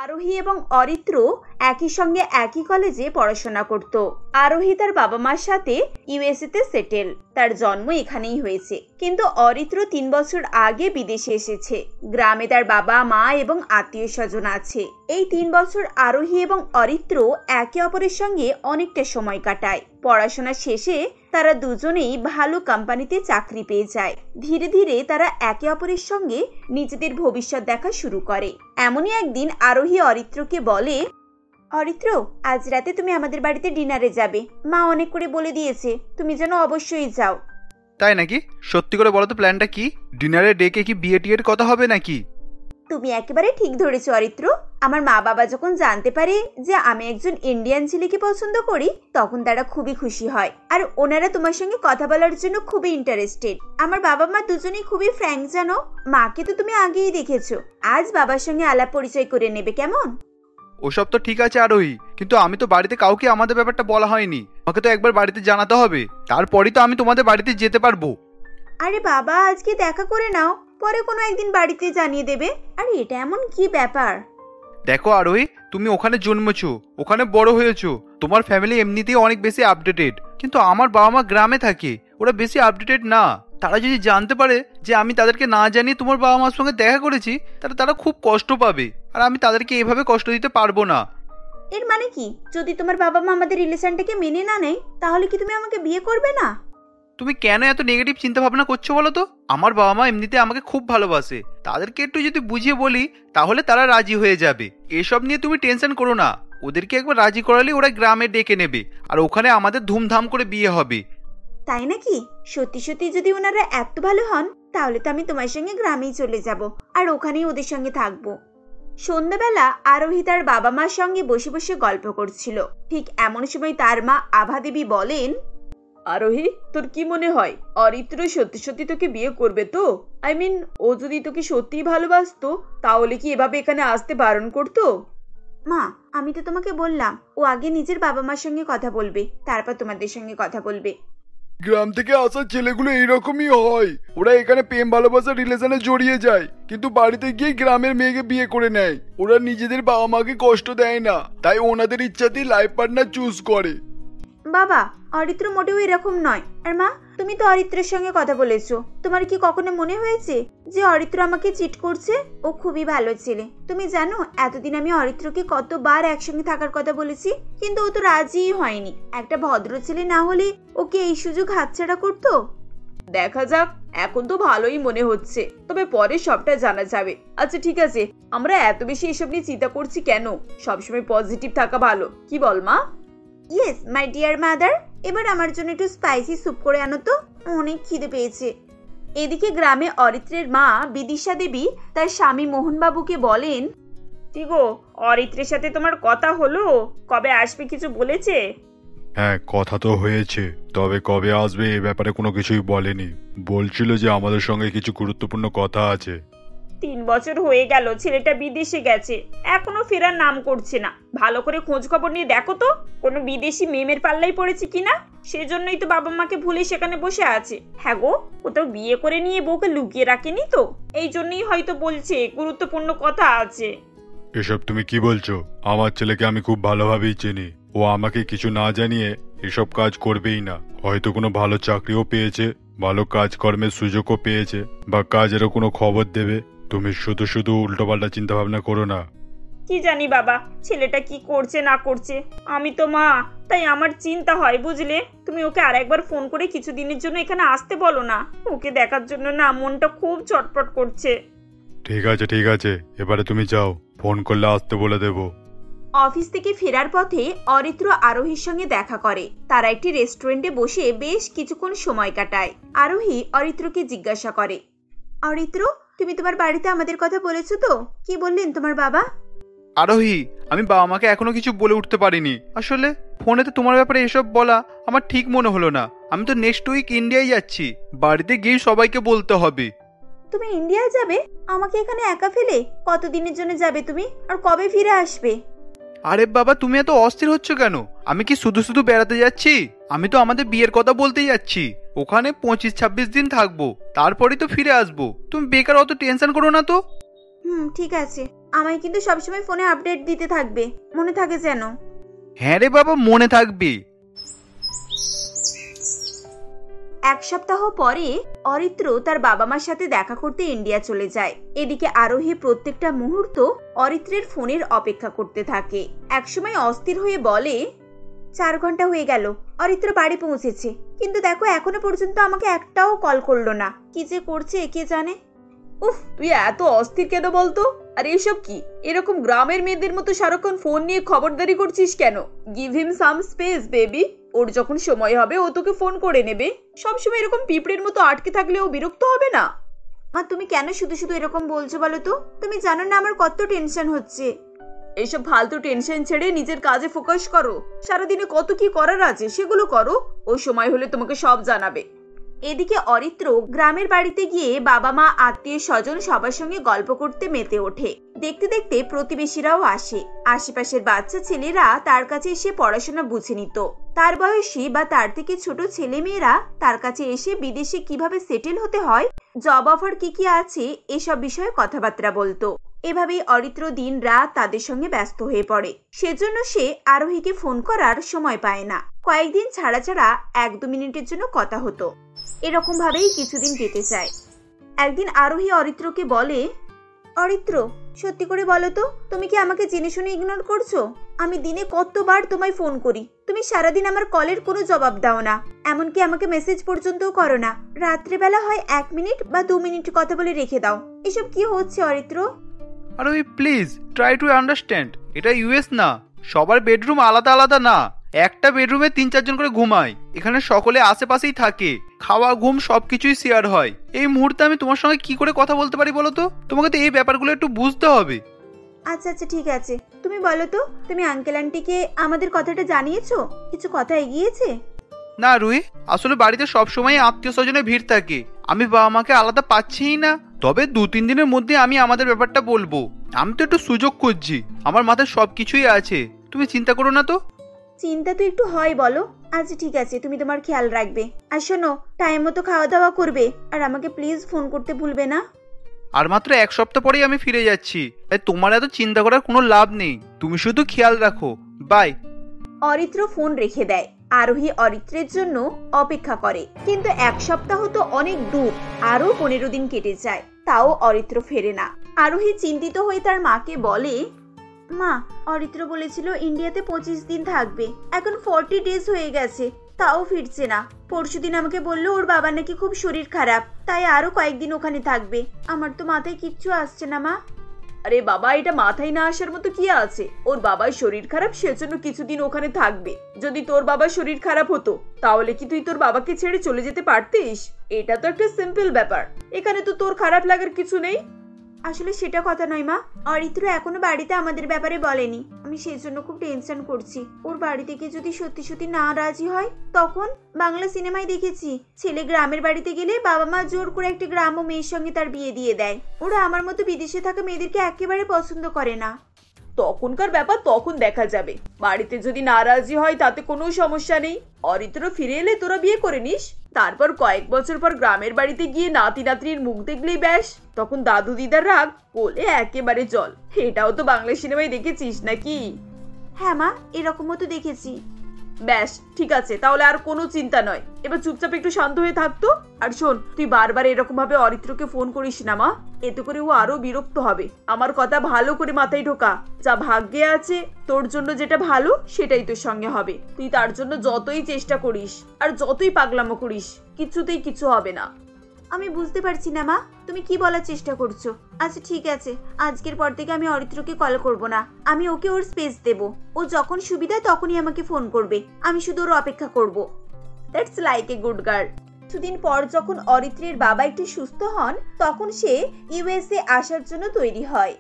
আরোহী এবং অরিত্র একই সঙ্গে একই কলেজে পড়াশোনা করত। আরোহী তার বাবা মার সাথে ইউএসএ তে সেটেল, তার জন্ম এখানেই হয়েছে। কিন্তু অরিত্র 3 বছর আগে বিদেশে এসেছে। গ্রামে তার বাবা মা এবং আত্মীয় স্বজন আছে। এই 3 বছর আরোহী এবং অরিত্র একে অপরের সঙ্গে অনেকটা সময় কাটায়। পড়াশোনা শেষে তারা দুজনেই ভালো কোম্পানিতে চাকরি পেয়ে যায়। ধীরে ধীরে তারা একে অপরের সঙ্গে নিজেদের ভবিষ্যৎ দেখা শুরু করে। এমনই একদিন আরোহী অরিত্রকে বলে, অরিত্র, আজ রাতে তুমি আমাদের বাড়িতে ডিনারে যাবে। মা অনেক করে বলে দিয়েছে, তুমি যেন অবশ্যই যাও। তাই নাকি? সত্যি করে বলো তো, প্ল্যানটা কি? ডিনারে ডেকে কি বিয়ে টিয়ের কথা হবে নাকি? তুমি একেবারে ঠিক ধরেছো অরিত্র। আমার মা বাবা যখন জানতে পারে যে আমি একজন ইন্ডিয়ান ছেলেকে পছন্দ করি, তখন তারা খুবই খুশি হয়। আর ওনারা তোমার সঙ্গে কথা বলার জন্য খুবই ইন্টারেস্টেড। আমার বাবা মা দুজনেই খুবই ফ্র্যাঙ্ক জানো। মাকে তো তুমি আগেই দেখেছো। আজ বাবার সঙ্গে আলাপ পরিচয় করে নেবে, কেমন? ওসব তো ঠিক আছে আরোহী, কিন্তু আমি তো বাড়িতে কাউকে আমাদের ব্যাপারটা বলা হয়নি। আমাকে তো একবার বাড়িতে জানাতে হবে, তারপরই তো আমি তোমাদের বাড়িতে যেতে পারবো। আরে বাবা, আজকে দেখা করে নাও, পরে কোনো একদিন বাড়িতে জানিয়ে দেবে। আরে এটা এমন কি ব্যাপার? দেখো আরোহী, তুমি ওখানে জন্মেছো, ওখানে বড় হয়েছো, তোমার ফ্যামিলি এমনিতেই অনেক বেশি আপডেটেড। কিন্তু আমার বাবা মা গ্রামে থাকে, ওরা বেশি আপডেটেড না। তারা যদি জানতে পারে যে আমি তাদেরকে না জানিয়ে তোমার বাবা মার সঙ্গে দেখা করেছি, তাহলে তারা খুব কষ্ট পাবে। আর আমি তাদেরকে এভাবে কষ্ট দিতে পারবো না। এর মানে কি? যদি তোমার বাবা মা আমাদের রিলেশনটাকে মেনে না নেয়, তাহলে কি তুমি আমাকে বিয়ে করবে না? তুমি কেন এত নেগেটিভ চিন্তা ভাবনা করছো বলো তো? আমার বাবা মা এমনিতে আমাকে খুব ভালোবাসে, তাদেরকে একটু যদি বুঝিয়ে বলি তাহলে তারা রাজি হয়ে যাবে। এসব নিয়ে তুমি টেনশন করো না। ওদেরকে একবার রাজি করালে ওরা গ্রামে ডেকে নেবে, আর ওখানে আমাদের ধুমধাম করে বিয়ে হবে। তাই নাকি? সত্যি সত্যি যদি ওনারা এত ভালো হন, তাহলে তো আমি তোমার সঙ্গে গ্রামেই চলে যাব, আর ওখানেই ওদের সঙ্গে থাকবো। সন্ধ্যাবেলা আরোহী তার বাবা মার সঙ্গে বসে বসে গল্প করছিল। ঠিক এমন সময় তার মা আভা দেবী বলেন, আরোহী, তোর কি মনে হয় অরিত্র সত্যি সত্যি তোকে বিয়ে করবে তো? আই মিন, ও যদি তোকে সত্যিই ভালোবাসতো, তাহলে কি এভাবে এখানে আসতে বারণ করতো? মা, আমি তো তোমাকে বললাম ও আগে নিজের বাবা মার সঙ্গে কথা বলবে, তারপর তোমাদের সঙ্গে কথা বলবে। গ্রাম থেকে আসা ছেলেগুলো এইরকমই হয়। ওরা এখানে প্রেম ভালোবাসার রিলেশনে জড়িয়ে যায়, কিন্তু বাড়িতে গিয়ে গ্রামের মেয়েকে বিয়ে করে নেয়। ওরা নিজেদের বাবা মাকে কষ্ট দেয় না, তাই ওনাদের ইচ্ছাতেই লাইফ পার্টনার চুজ করে। বাবা, অরিত্র মোটেও এরকম নয়। আর মা, তুমি তো অরিত্রের সঙ্গে কথা বলেছো, তোমার কি কখনো মনে হয়েছে যে অরিত্র আমাকে চিট করছে? ও খুবই ভালো ছেলে। তুমি জানো, এতদিন আমি অরিত্রকে কতবার একসঙ্গে থাকার কথা বলেছি, কিন্তু ও তো রাজিই হয়নি। একটা ভদ্র ছেলে না হলে ওকে এই সুযোগ হাতছাড়া করতো? দেখা যাক, এখন তো ভালোই মনে হচ্ছে, তবে পরে সবটা জানা যাবে। আচ্ছা ঠিক আছে, আমরা এত বেশি এসব নিয়ে চিন্তা করছি কেন? সবসময় পজিটিভ থাকা ভালো, কি বল মা? ইয়েস মাই ডিয়ার মাদার, এবার আমার জন্য একটু স্পাইসি স্যুপ করে আনো তো, অনেক খিদে পেয়েছে। এদিকে গ্রামে অরিত্রের মা বিদিশা দেবী তার স্বামী মোহনবাবুকে বলেন, কি গো, অরিত্রের সাথে তোমার কথা হলো? কবে আসবে কিছু বলেছে? হ্যাঁ, কথা তো হয়েছে, তবে কবে আসবে এ ব্যাপারে কোনো কিছুই বলেনি। বলছিল যে আমাদের সঙ্গে কিছু গুরুত্বপূর্ণ কথা আছে। 3 বছর হয়ে গেল ছেলেটা বিদেশে গেছে, এখনো ফেরার নাম করছে না। ভালো করে খোঁজ খবর নিয়ে দেখো তো, কোনো বিদেশি মেমের পাল্লাই পড়েছে কিনা। সেজন্যই তো বাবা মাকে ভুলে সেখানে বসে আছে। হ্যাঁ গো, ও তো বিয়ে করে নিয়ে বউকে লুকিয়ে রাখেনি তো, এই জন্যই হয়তো বলছে গুরুত্বপূর্ণ কথা আছে। এসব তুমি কি বলছো? আমার ছেলেকে আমি খুব ভালোভাবেই চিনি। ও আমাকে কিছু না জানিয়ে এসব কাজ করবেই না। হয়তো কোনো ভালো চাকরিও পেয়েছে, ভালো কাজকর্মের সুযোগও পেয়েছে, বা কাজেরও কোনো খবর দেবে। তুমি শুধু শুধু উল্টোপাল্টা চিন্তা ভাবনা করো না। কি জানি বাবা, ছেলেটা কি করছে না করছে। আমি তো মা, তাই আমার চিন্তা হয় বুঝলে। তুমি ওকে আরেকবার ফোন করে কিছুদিনের জন্য এখানে আসতে বলো না। ওকে দেখার জন্য না মনটা খুব চটপট করছে। ঠিক আছে ঠিক আছে, এবারে তুমি যাও, ফোন করলে আসতে বলে দেবো। অফিস থেকে ফেরার পথে অরিত্র আরোহীর সঙ্গে দেখা করে। তারা একটি রেস্টুরেন্টে বসে বেশ কিছুক্ষণ সময় কাটায়। আরোহী অরিত্রকে জিজ্ঞাসা করে, অরিত্র, তুমি তোমার বাড়িতে আমাদের কথা বলেছো তো? কি বললেন তোমার বাবা? আরোহী, আমি বাবা মাকে এখনো কিছু বলে উঠতে পারিনি। আসলে ফোনেতে তোমার ব্যাপারে এসব বলা আমার ঠিক মনে হলো না। আমি তো নেক্সট উইক ইন্ডিয়ায় যাচ্ছি, বাড়িতে গিয়ে সবাইকে বলতে হবে। তুমি ইন্ডিয়া যাবে? আমাকে এখানে একা ফেলে? কতদিনের জন্য যাবে তুমি, আর কবে ফিরে আসবে? আরে বাবা, তুমি এত অস্থির হচ্ছ কেন? আমি কি শুধু শুধু বেড়াতে যাচ্ছি? আমি তো আমাদের বিয়ের কথা বলতেই যাচ্ছি। ওখানে 25-26 দিন থাকবো, তারপরেই তো ফিরে আসবো। তুমি বেকার অত টেনশন করো না তো। ঠিক আছে, আমায় কিন্তু সবসময় ফোনে আপডেট দিতে থাকবে, মনে থাকে যেন। হ্যাঁ রে বাবা, মনে থাকবে। এক সপ্তাহ পরে অরিত্র তার বাবা মার সাথে দেখা করতে ইন্ডিয়া চলে যায়। এদিকে আরোহী প্রত্যেকটা মুহূর্ত অরিত্রের ফোনের অপেক্ষা করতে থাকে। একসময় অস্থির হয়ে বলে, 4 ঘন্টা হয়ে গেল, অরিত্র বাড়ি পৌঁছেছে, কিন্তু দেখো এখনো পর্যন্ত আমাকে একটাও কল করলো না। কি যে করছে কে জানে। উফ, তুই এত অস্থির কেন বলতো? আর এসব কি? এরকম গ্রামের মেয়েদের মতো সারাক্ষণ ফোন নিয়ে খবরদারি করছিস কেন? Give him some space baby. ওর যখন সময় হবে ও তোকে ফোন করে নেবে। সবসময় এরকম পিঁপড়ের মতো আটকে থাকলে ও বিরক্ত হবে না? মা, তুমি কেন শুধু শুধু এরকম বলছো বলো তো? তুমি জানো না আমার কত টেনশন হচ্ছে। এইসব ফালতু টেনশন ছেড়ে নিজের কাজে ফোকাস করো। সারাদিনে কত কি করার আছে সেগুলো করো। ও সময় হলে তোমাকে সব জানাবে। এদিকে অরিত্র গ্রামের বাড়িতে গিয়ে বাবা মা আত্মীয় স্বজন সবার সঙ্গে গল্প করতে মেতে ওঠে। দেখতে দেখতে প্রতিবেশীরাও আসে। আশেপাশের বাচ্চা ছেলেরা তার কাছে এসে পড়াশোনা বুঝে নিত। তার বয়সী বা তার থেকে ছোট ছেলে মেয়েরা তার কাছে এসে বিদেশে কিভাবে সেটেল হতে হয়, জব অফার কি কি আছে, এসব বিষয়ে কথাবার্তা বলতো। এভাবেই অরিত্র দিন রাত তাদের সঙ্গে ব্যস্ত হয়ে পড়ে। সেজন্য সে আরোহীকে ফোন করার সময় পায় না। কয়েকদিন ছাড়া ছাড়া 1-2 মিনিটের জন্য কথা হতো। এরকম ভাবেই কিছুদিন কেটে যায়। একদিন আরোহী অরিত্রকে বলে, অরিত্র, সত্যি করে বলো তো, তুমি কি আমাকে জেনে শুনে ইগনোর করছো? আমি দিনে কতবার তোমায় ফোন করি, তুমি সারাদিন আমার কলের কোনো জবাব দাও না, এমনকি আমাকে মেসেজ পর্যন্তও করো না। রাত্রেবেলা হয় 1 মিনিট বা 2 মিনিট কথা বলে রেখে দাও। এসব কি হচ্ছে অরিত্র? আর ওই প্লিজ ট্রাই টু আন্ডারস্ট্যান্ড, এটা ইউএস না, সবার বেডরুম আলাদা আলাদা না। একটা বেডরুমে 3-4 জন করে ঘুমায়। এখানে সকলে আশেপাশেই থাকে, খাওয়া ঘুম সবকিছুই শেয়ার হয়। এই মুহূর্তে আমি তোমার সঙ্গে কি করে কথা বলতে পারি বলো তো? তোমাকে তো এই ব্যাপারগুলো একটু বুঝতে হবে। আচ্ছা আচ্ছা ঠিক আছে, তুমি বলো তো, তুমি আঙ্কেল আন্টিকে আমাদের কথাটা জানিয়েছো? কিছু কথা এগিয়েছে? না রুহি, আসলে বাড়িতে সবসময় আত্মীয় স্বজনের ভিড় থাকে, আমি বাবা মাকে আলাদা পাচ্ছিই না। তবে 2-3 দিনের মধ্যে আমি আমাদের ব্যাপারটা বলবো। আমি তো একটু সুযোগ খুঁজছি, আমার মাথায় সবকিছুই আছে, তুমি চিন্তা করো না তো। চিন্তা তো একটু হয় বলো। আচ্ছা ঠিক আছে, তুমি তোমার খেয়াল রাখবে। আর শোনো, টাইম মতো খাওয়া দাওয়া করবে, আর আমাকে প্লিজ ফোন করতে ভুলবে না। আর মাত্র 1 সপ্তাহ পরেই আমি ফিরে যাচ্ছি, তাই তোমার এত চিন্তা করার কোনো লাভ নেই, তুমি শুধু খেয়াল রাখো। বাই। অরিত্র ফোন রেখে দেয়। আরোহী অরিত্রের জন্য অপেক্ষা করে, কিন্তু 1 সপ্তাহ তো অনেক দূর। আরো 15 দিন কেটে যায়, তাও অরিত্র ফেরে না। আরোহী চিন্তিত হয়ে তার মাকে বলে, মা, অরিত্র বলেছিল ইন্ডিয়াতে 25 দিন থাকবে, এখন 40 ডেজ হয়ে গেছে, তাও ফিরছে না। পরশুদিন আমাকে বললো ওর বাবার নাকি খুব শরীর খারাপ, তাই আরো কয়েকদিন ওখানে থাকবে। আমার তো মাথায় কিচ্ছু আসছে না মা। আরে বাবা, এটা মাথায় না আসার মতো কি আছে? ওর বাবার শরীর খারাপ, সেজন্য কিছুদিন ওখানে থাকবে। যদি তোর বাবার শরীর খারাপ হতো তাহলে কি তুই তোর বাবাকে ছেড়ে চলে যেতে পারতিস? এটা তো একটা সিম্পল ব্যাপার, এখানে তো তোর খারাপ লাগার কিছু নেই। আসলে সেটা কথা নয় মা, অরিত্র এখনো বাড়িতে আমাদের ব্যাপারে বলেনি। আমি সেজন্য খুব টেনশন করছি। ওর বাড়ি থেকে যদি সত্যি সত্যি না রাজি হয় তখন? বাংলা সিনেমায় দেখেছি, ছেলে গ্রামের বাড়িতে গেলে বাবা মা জোর করে একটা গ্রাম্য মেয়ের সঙ্গে তার বিয়ে দিয়ে দেয়। ওরা আমার মতো বিদেশে থাকা মেয়েদেরকে একেবারে পছন্দ করে না। তখনকার ব্যাপার তখন দেখা যাবে। বাড়িতে যদি নারাজি হয় তাতে কোনো সমস্যা নেই। অরিত্র ফিরে এলে তোরা বিয়ে করে নিস, তারপর কয়েক বছর পর গ্রামের বাড়িতে গিয়ে নাতি নাতনির মুখ দেখলেই ব্যাস, তখন দাদু দিদার রাগ কোলে একেবারে জল। এটাও তো বাংলা সিনেমায় দেখেছিস নাকি? হ্যাঁ মা, এরকমও তো দেখেছি। ব্যাস ঠিক আছে, তাহলে আর কোনো চিন্তা নয়। এবার চুপচাপ একটু শান্ত হয়ে থাকতো। আর শোন, তুই বারবার এরকম ভাবে অরিত্রকে ফোন করিস না মা, এতে করে ও আরো বিরক্ত হবে। আমার কথা ভালো করে মাথায় ঢোকা, যা ভাগ্যে আছে তোর জন্য যেটা ভালো সেটাই তোর সঙ্গে হবে। তুই তার জন্য যতই চেষ্টা করিস আর যতই পাগলামো করিস, কিছুতেই কিছু হবে না। আমি বুঝতে পারছি না মা, তুমি কি বলার চেষ্টা করছো। আচ্ছা ঠিক আছে, আজকের পর থেকে আমি অরিত্রকে কল করব না। আমি ওকে ওর স্পেস দেব। ও যখন সুবিধা তখনই আমাকে ফোন করবে, আমি শুধু ওর অপেক্ষা করব। That's like a good girl. কিছুদিন পর যখন অরিত্রের বাবা একটু সুস্থ হন, তখন সে ইউএসএ আসার জন্য তৈরি হয়।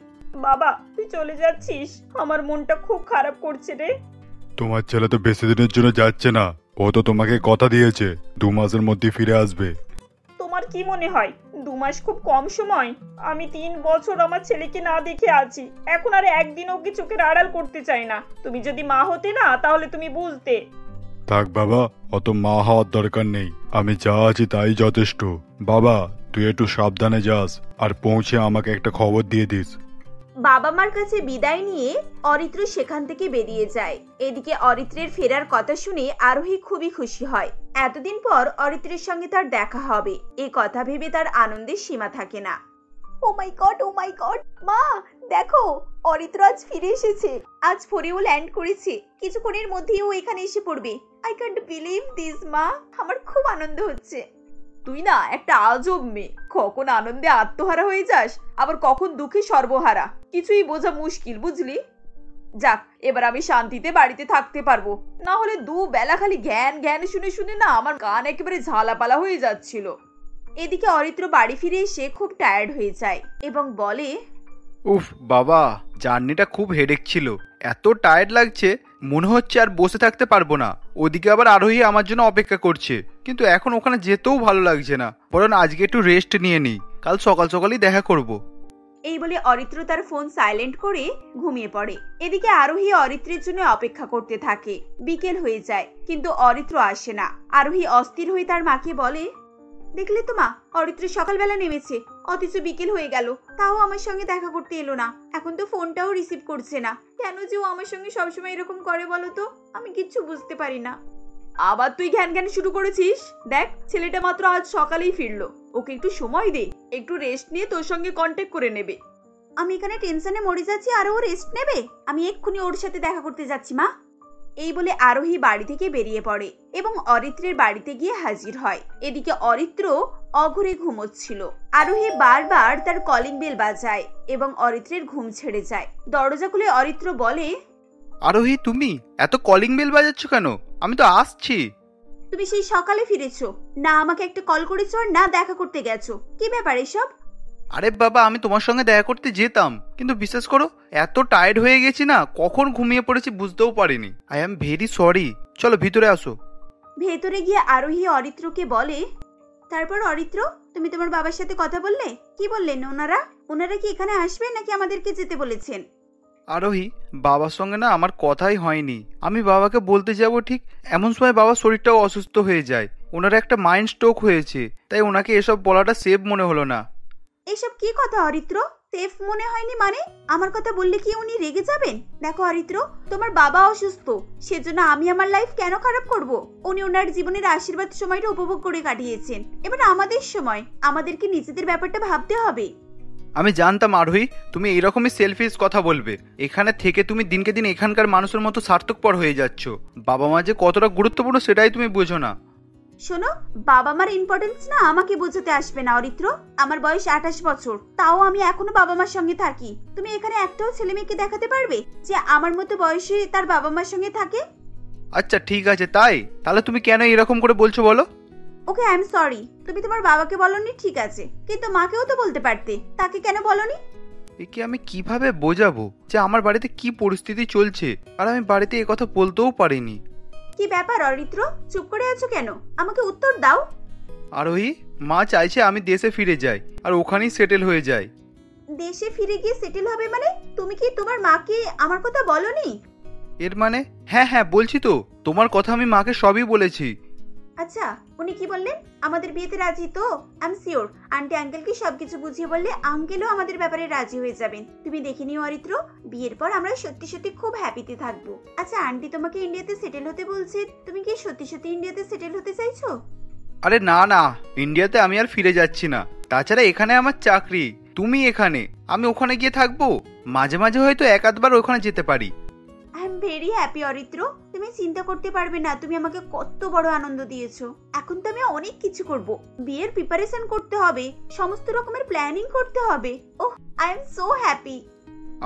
বাবা, তুই চলে যাচ্ছিস? আমার মনটা খুব খারাপ করছে রে। তোমার ছেলে তো বেশি দিনের জন্য যাচ্ছে না, ও তো তোমাকে কথা দিয়েছে 2 মাসের মধ্যে ফিরে আসবে। তোমার কি মনে হয় 2 মাস খুব কম সময়? আমি 3 বছর আমার ছেলেকে না দেখে আছি, এখন আর একদিন ওকে চোখের আড়াল করতে চাই না। তুমি যদি মা হতে না তাহলে তুমি বুঝতে। থাক বাবা, অত মা হওয়ার দরকার নেই, আমি যা আছি তাই যথেষ্ট। বাবা, তুই একটু সাবধানে যাস, আর পৌঁছে আমাকে একটা খবর দিয়ে দিস। বাবা মার কাছে বিদায় নিয়ে অরিত্র সেখান থেকে বেরিয়ে যায়। এদিকে অরিত্রের ফেরার কথা শুনে আরোহী খুবই খুশি হয়। এতদিন পর অরিত্রের সঙ্গে তার দেখা হবে, এই কথা ভেবে তার আনন্দের সীমা থাকে না। ও মাই গড মা, দেখো অরিত্র আজ ফিরে এসেছে। আজ ভোরেও ল্যান্ড করেছে, কিছুক্ষণের মধ্যেই ও এখানে এসে পড়বে। আই ক্যান্ট বিলিভ দিস মা, আমার খুব আনন্দ হচ্ছে। তুই না একটা আজব মেয়ে, কখন আনন্দে আত্মহারা হয়ে যাস, আবার কখন দুঃখে সর্বহারা, কিছুই বোঝা মুশকিল, বুঝলি? যাক, এবার আমি শান্তিতে বাড়িতে থাকতে পারবো, না হলে দুবেলা খালি জ্ঞান জ্ঞান শুনে শুনে না আমার কান একেবারে ঝালাপালা হয়ে যাচ্ছিল। এদিকে অরিত্র বাড়ি ফিরে এসে খুব টায়ার্ড হয়ে যায় এবং বলে, উফ বাবা, জার্নিটা খুব হেডেক ছিল, এত টায়ার্ড লাগছে, মনে হচ্ছে আর বসে থাকতে পারবো না। ওদিকে আবার আরোহী আমার জন্য অপেক্ষা করছে, কিন্তু এখন ওখানে যেতেও ভালো লাগছে না, বরং আজকে একটু রেস্ট নিয়ে নিই, কাল সকাল সকালই দেখা করব। এই বলে অরিত্র তার ফোন সাইলেন্ট করে ঘুমিয়ে পড়ে। এদিকে আরোহী অরিত্রের জন্য অপেক্ষা করতে থাকে। বিকেল হয়ে যায় কিন্তু অরিত্র আসে না। আরোহী অস্থির হয়ে তার মাকে বলে, দেখলে তো মা, অরিত্র সকালবেলা নেমেছে, অথচ বিকেল হয়ে গেল, তাও আমার সঙ্গে দেখা করতে এলো না। এখন তো ফোনটাও রিসিভ করছে না। কেন যে ও আমার সঙ্গে সবসময় এরকম করে বলো তো, আমি কিচ্ছু বুঝতে পারি না। আবার তুই জ্ঞান জ্ঞান শুরু করেছিস? দেখ, ছেলেটা মাত্র আজ সকালেই ফিরলো, ওকে একটু সময় দে, একটু রেস্ট নিয়ে তোর সঙ্গে কন্ট্যাক্ট করে নেবে। আমি এখানে টেনশনে মরে যাচ্ছি আর ও রেস্ট নেবে? আমি এক্ষুনি ওর সাথে দেখা করতে যাচ্ছি মা। এই বলে আরোহী বাড়ি থেকে বেরিয়ে পড়ে এবং অরিত্রের বাড়িতে গিয়ে হাজির হয়। এদিকে অরিত্র অঘরে ঘুমোচ্ছিল। আরোহী বারবার তার কলিং বেল বাজায় এবং অরিত্রের ঘুম ছেড়ে যায়। দরজা খুলে অরিত্র বলে, আরোহী, তুমি এত কলিং বেল বাজাচ্ছ কেন? আমি তো আসছি। তুমি সেই সকালে ফিরেছো, না আমাকে একটা কল করেছো আর না দেখা করতে গেছো, কি ব্যাপার এসব? আরে বাবা, আমি তোমার সঙ্গে দেখা করতে যেতাম, কিন্তু বিশ্বাস করো এত টায়ার্ড হয়ে গেছি না, কখন ঘুমিয়ে পড়েছি বুঝতেও পারিনি। আই এম ভেরি সরি, চলো ভিতরে আসো। ভেতরে গিয়ে আরোহী অরিত্রকে বলে, তারপর অরিত্র, তুমি তোমার বাবার সাথে কথা বললে? কি বললেন ওনারা কি এখানে আসবে নাকি আমাদেরকে যেতে বলেছেন? আরোহী, বাবার সঙ্গে না আমার কথাই হয়নি। আমি বাবাকে বলতে যাব ঠিক এমন সময় বাবার শরীরটাও অসুস্থ হয়ে যায়। ওনার একটা মাইন্ড স্ট্রোক হয়েছে, তাই ওনাকে এসব বলাটা সেফ মনে হলো না। এসব কি কথা অরিত্র? সেফ মনে হয়নি মানে? আমার কথা বললে কি উনি রেগে যাবেন? দেখো অরিত্র, তোমার বাবা অসুস্থ, সেজন্য আমি আমার লাইফ কেন খারাপ করব? উনি ওনার জীবনের আশীর্বাদ সময়টা উপভোগ করে কাটিয়েছেন, এবার আমাদের সময়, আমাদেরকে নিজেদের ব্যাপারটা ভাবতে হবে। আমি জানতাম আরোহী তুমি এইরকমই সেলফিশ কথা বলবে। এখানে থেকে তুমি দিনকে দিন এখানকার মানুষের মতো সার্থকপর হয়ে যাচ্ছ। বাবা মা যে কতটা গুরুত্বপূর্ণ সেটাই তুমি বোঝো না। শোনো, বাবা মার ইম্পর্টেন্স না আমাকে বোঝাতে আসবে না অরিত্র। আমার বয়স 28 বছর, তাও আমি এখনো বাবা মার সঙ্গে থাকি। তুমি এখানে একটাও ছেলে মেয়েকে দেখাতে পারবে যে আমার মতো বয়সে তার বাবা মার সঙ্গে থাকে? আচ্ছা ঠিক আছে, তাই তাহলে তুমি কেন এরকম করে বলছো বলো? ওকে, আই এম সরি। তুমি তোমার বাবাকে বলনি ঠিক আছে, কিন্তু মাকেও তো বলতে পারতে, তাকে কেন বলনি? একে আমি কিভাবে বোঝাবো যে আমার বাড়িতে কি পরিস্থিতি চলছে, আর আমি বাড়িতে এ কথা বলতেও পারিনি। কি ব্যাপার অরিত্র, চুপ করে আছো কেন? আমাকে উত্তর দাও। আরোহী, মা চাইছে আমি দেশে ফিরে যাই আর ওখানেই সেটেল হয়ে যাই। দেশে ফিরে গিয়ে সেটেল হবে মানে? তুমি কি তোমার মাকে আমার কথা বলনি? এর মানে হ্যাঁ হ্যাঁ বলছি তো, তোমার কথা আমি মাকে সবই বলেছি। আচ্ছা, উনি কি বললেন? আমাদের বিয়েতে রাজি তো? আই এম শিওর আন্টি আঙ্কেলকে সবকিছু বুঝিয়ে বললে আঙ্কেলও আমাদের ব্যাপারে রাজি হয়ে যাবেন। তুমি দেখে নিও অরিত্র, বিয়ের পর আমরা সত্যি সত্যি খুব হ্যাপিতে থাকবো। আচ্ছা, আন্টি তোমাকে ইন্ডিয়াতে সেটেল হতে বলছে, তুমি কি সত্যি সত্যি ইন্ডিয়াতে সেটেল হতে চাইছো? আরে না না, ইন্ডিয়াতে আমি আর ফিরে যাচ্ছি না। তাছাড়া এখানে আমার চাকরি, তুমি এখানে, আমি ওখানে গিয়ে থাকবো। মাঝে মাঝে হয়তো এক আধবার ওখানে যেতে পারি। I am very happy Aritra, তুমি চিন্তা করতে পারবে না তুমি আমাকে কত বড় আনন্দ দিয়েছো। এখন তো আমি অনেক কিছু করব, বিয়ের প্রিপারেশন করতে হবে, সমস্ত রকমের প্ল্যানিং করতে হবে। ওহ, আই এম সো হ্যাপি।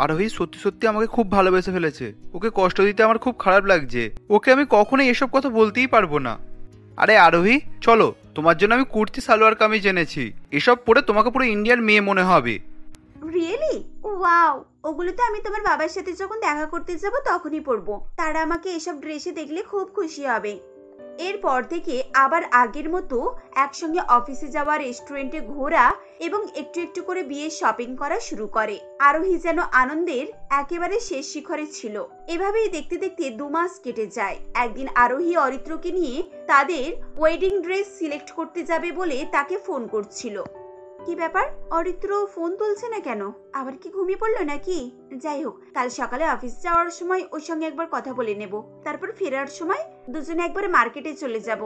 আরোহী সত্যি সত্যি আমাকে খুব ভালোবেসে ফেলেছে। ওকে কষ্ট দিতে আমার খুব খারাপ লাগছে। ওকে আমি কখনোই এসব কথা বলতেই পারবো না। আরে আরোহী, চলো, তোমার জন্য আমি কুর্তি সালোয়ার কামিজ এনেছি। এসব পরে তোমাকে পুরো ইন্ডিয়ান মেয়ে মনে হবে। রিয়েলি? ওয়াও, ওগুলো তো আমি তোমার বাবার সাথে যখন দেখা করতে যাব তখনই পরবো। তারা আমাকে এসব ড্রেসে দেখলে খুব খুশি হবে। এরপর থেকে আবার আগের মতো একসঙ্গে অফিসে যাওয়া, রেস্টুরেন্টে ঘোরা এবং একটু একটু করে বিয়ের শপিং করা শুরু করে। আরোহী যেন আনন্দের একেবারে শেষ শিখরে ছিল। এভাবেই দেখতে দেখতে 2 মাস কেটে যায়। একদিন আরোহী অরিত্রকে নিয়ে তাদের ওয়েডিং ড্রেস সিলেক্ট করতে যাবে বলে তাকে ফোন করছিল। কি ব্যাপার, অরিত্র ফোন তুলছে না কেন? আবার কি ঘুমিয়ে পড়লো নাকি? যাই হোক, কাল সকালে অফিস যাওয়ার সময় ওর সঙ্গে একবার কথা বলে নেব, তারপর ফেরার সময় দুজনে একবার মার্কেটে চলে যাব।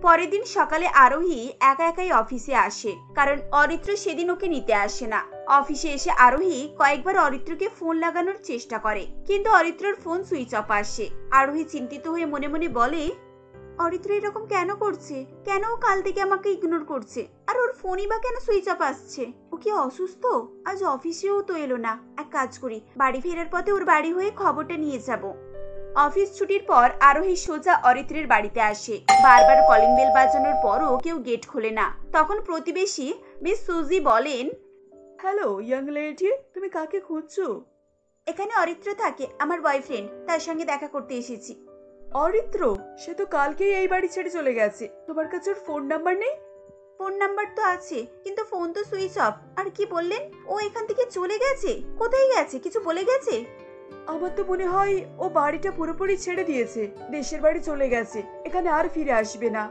পরের দিন সকালে আরোহী একা একাই অফিসে আসে, কারণ অরিত্র সেদিন ওকে নিতে আসে না। অফিসে এসে আরোহী কয়েকবার অরিত্রকে ফোন লাগানোর চেষ্টা করে, কিন্তু অরিত্রর ফোন সুইচ অফ আসে। আরোহী চিন্তিত হয়ে মনে মনে বলে, অরিত্র এরকম কেন করছে? কেন ও কাল থেকে আমাকে ইগনোর করছে? আর ওর ফোনই বা কেন সুইচ অফ আসছে? ও কি অসুস্থ? আজ অফিসেও তো এলো না। এক কাজ করি, বাড়ি ফেরার পথে ওর বাড়ি হয়ে খবরটা নিয়ে যাব। অফিস ছুটির পর আরোহী সোজা অরিত্রের বাড়িতে আসে। বারবার কলিং বেল বাজানোর পরও কেউ গেট খোলে না। তখন প্রতিবেশী মিস সুজি বলেন, হ্যালো ইয়াং লেডি, তুমি কাকে খুঁজছো? এখানে অরিত্র থাকে, আমার বয়ফ্রেন্ড, তার সঙ্গে দেখা করতে এসেছি। অরিত্র? সে তো কালকেই এই বাড়ি ছেড়ে চলে গেছে। তোমার কাছে ওর ফোন নাম্বার নেই? ফোন নাম্বার তো আছে, কিন্তু ফোন তো সুইচ অফ। আর কি বললেন? ও এখান থেকে চলে গেছে? কোথায় গেছে? কিছু বলে গেছে? আমার তো মনে হয় ও বাড়িটা পুরোপুরি ছেড়ে দিয়েছে, দেশের বাড়ি চলে গেছে, এখানে আর ফিরে আসবে না।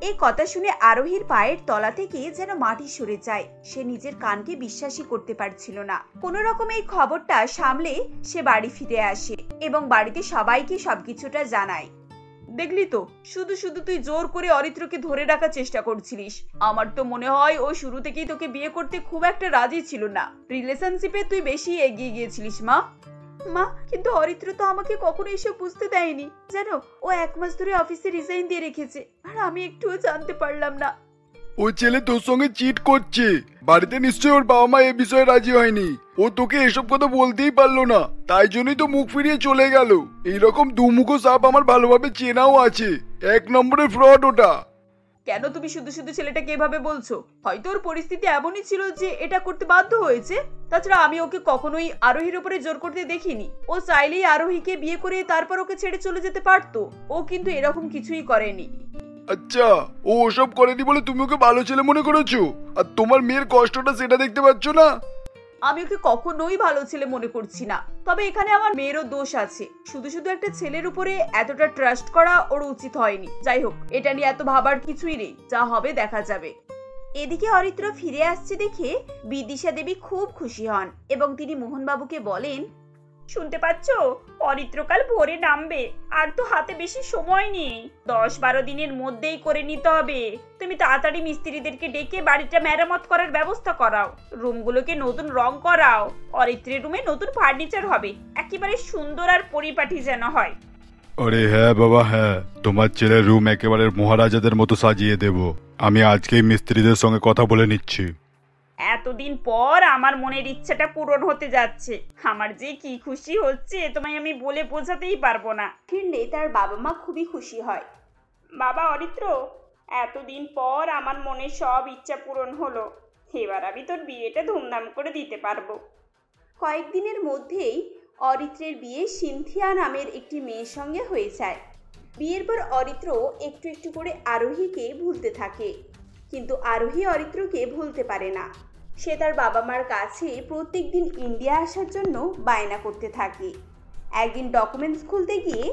এই কথা শুনে আরোহীর পায়ের তলা থেকে যেন মাটি সরে যায়। সে নিজের কানকে বিশ্বাসই করতে পারছিল না। কোনো রকম এই খবরটা সামলে সে বাড়ি ফিরে আসে এবং বাড়িতে সবাইকে সবকিছুটা জানায়। দেখলি তো, শুধু শুধু তুই জোর করে অরিত্রকে ধরে রাখার চেষ্টা করছিলিস। আমার তো মনে হয় ও শুরু থেকেই তোকে বিয়ে করতে খুব একটা রাজি ছিল না। রিলেশনশিপে তুই বেশি এগিয়ে গিয়েছিলিস মা। মা, কিন্তু অরিত্র তো আমাকে কখনো এসব বুঝতে দেয়নি। জানো, ও 1 মাস ধরে অফিসে রিজাইন দিয়ে রেখেছে, আর আমি একটুও জানতে পারলাম না। ওই ছেলে তোর সঙ্গে চিট করছে। বাড়িতে নিশ্চয়ই ওর বাবা মা এ বিষয়ে রাজি হয়নি। ও তোকে এসব কথা বলতেই পারলো না, তাই জন্যই তো মুখ ফিরিয়ে চলে গেল। এইরকম দুমুখো সাপ আমার ভালোভাবে চেনাও আছে। 1 নম্বরের ফ্রড ওটা। কেন তুমি শুধু শুধু ছেলেটাকে এভাবে বলছো? হয়তো ওর পরিস্থিতি এমনই ছিল যে এটা করতে বাধ্য হয়েছে। তাছাড়া আমি ওকে কখনোই আরোহীর উপরে জোর করতে দেখিনি। ও চাইলেই আরোহীকে বিয়ে করে তারপর ওকে ছেড়ে চলে যেতে পারতো। ও কিন্তু এরকম কিছুই করেনি। আচ্ছা, ও ওসব করেনি বলে তুমি ওকে ভালো ছেলে মনে করেছো? আর তোমার মেয়ের কষ্টটা সেটা দেখতে পাচ্ছ না? আমি ওকে কখনোই ভালো ছেলে মনে করছি না। তবে এখানে আমার মেয়েরও দোষ আছে। শুধু শুধু একটা ছেলের উপরে এতটা ট্রাস্ট করা ওর উচিত হয়নি। যাই হোক, এটা নিয়ে এত ভাবার কিছুই নেই, যা হবে দেখা যাবে। এদিকে অরিত্র ফিরে আসছে দেখে বিদিশা দেবী খুব খুশি হন এবং তিনি মোহনবাবুকে বলেন, শুনতে পাচ্ছ? অরিত্র কাল ভোরে নামবে, আর তো হাতে বেশি সময় নেই। 10-12 দিনের মধ্যেই করে নিতে হবে। তুমি তাড়াতাড়ি মিস্ত্রিদেরকে ডেকে বাড়িটা মেরামত করার ব্যবস্থা করাও, রুমগুলোকে নতুন রং করাও। অরিত্রের রুমে নতুন ফার্নিচার হবে, একেবারে সুন্দর আর পরিপাটি যেন হয়। আরে হ্যাঁ বাবা হ্যাঁ, তোমার ছেলের রুম একেবারে মহারাজাদের মতো সাজিয়ে দেব। আমি আজকেই মিস্ত্রিদের সঙ্গে কথা বলে নিচ্ছি। এতদিন পর আমার মনের ইচ্ছাটা পূরণ হতে যাচ্ছে। আমার যে কি খুশি হচ্ছে তোমায় আমি বলে বোঝাতেই পারবো না। ফিরলে তার বাবা মা খুবই খুশি হয়। বাবা অরিত্র, এতদিন পর আমার মনের সব ইচ্ছা পূরণ হলো। এবার আমি তোর বিয়েটা ধুমধাম করে দিতে পারবো। কয়েকদিনের মধ্যেই অরিত্রের বিয়ে সিনথিয়া নামের একটি মেয়ের সঙ্গে হয়ে যায়। বিয়ের পর অরিত্র একটু একটু করে আরোহীকে ভুলতে থাকে, কিন্তু আরোহী অরিত্রকে ভুলতে পারে না। সে তার বাবা মার কাছে প্রত্যেকদিন ইন্ডিয়া আসার জন্য বায়না করতে থাকে। একদিন ডকুমেন্টস খুলতে গিয়ে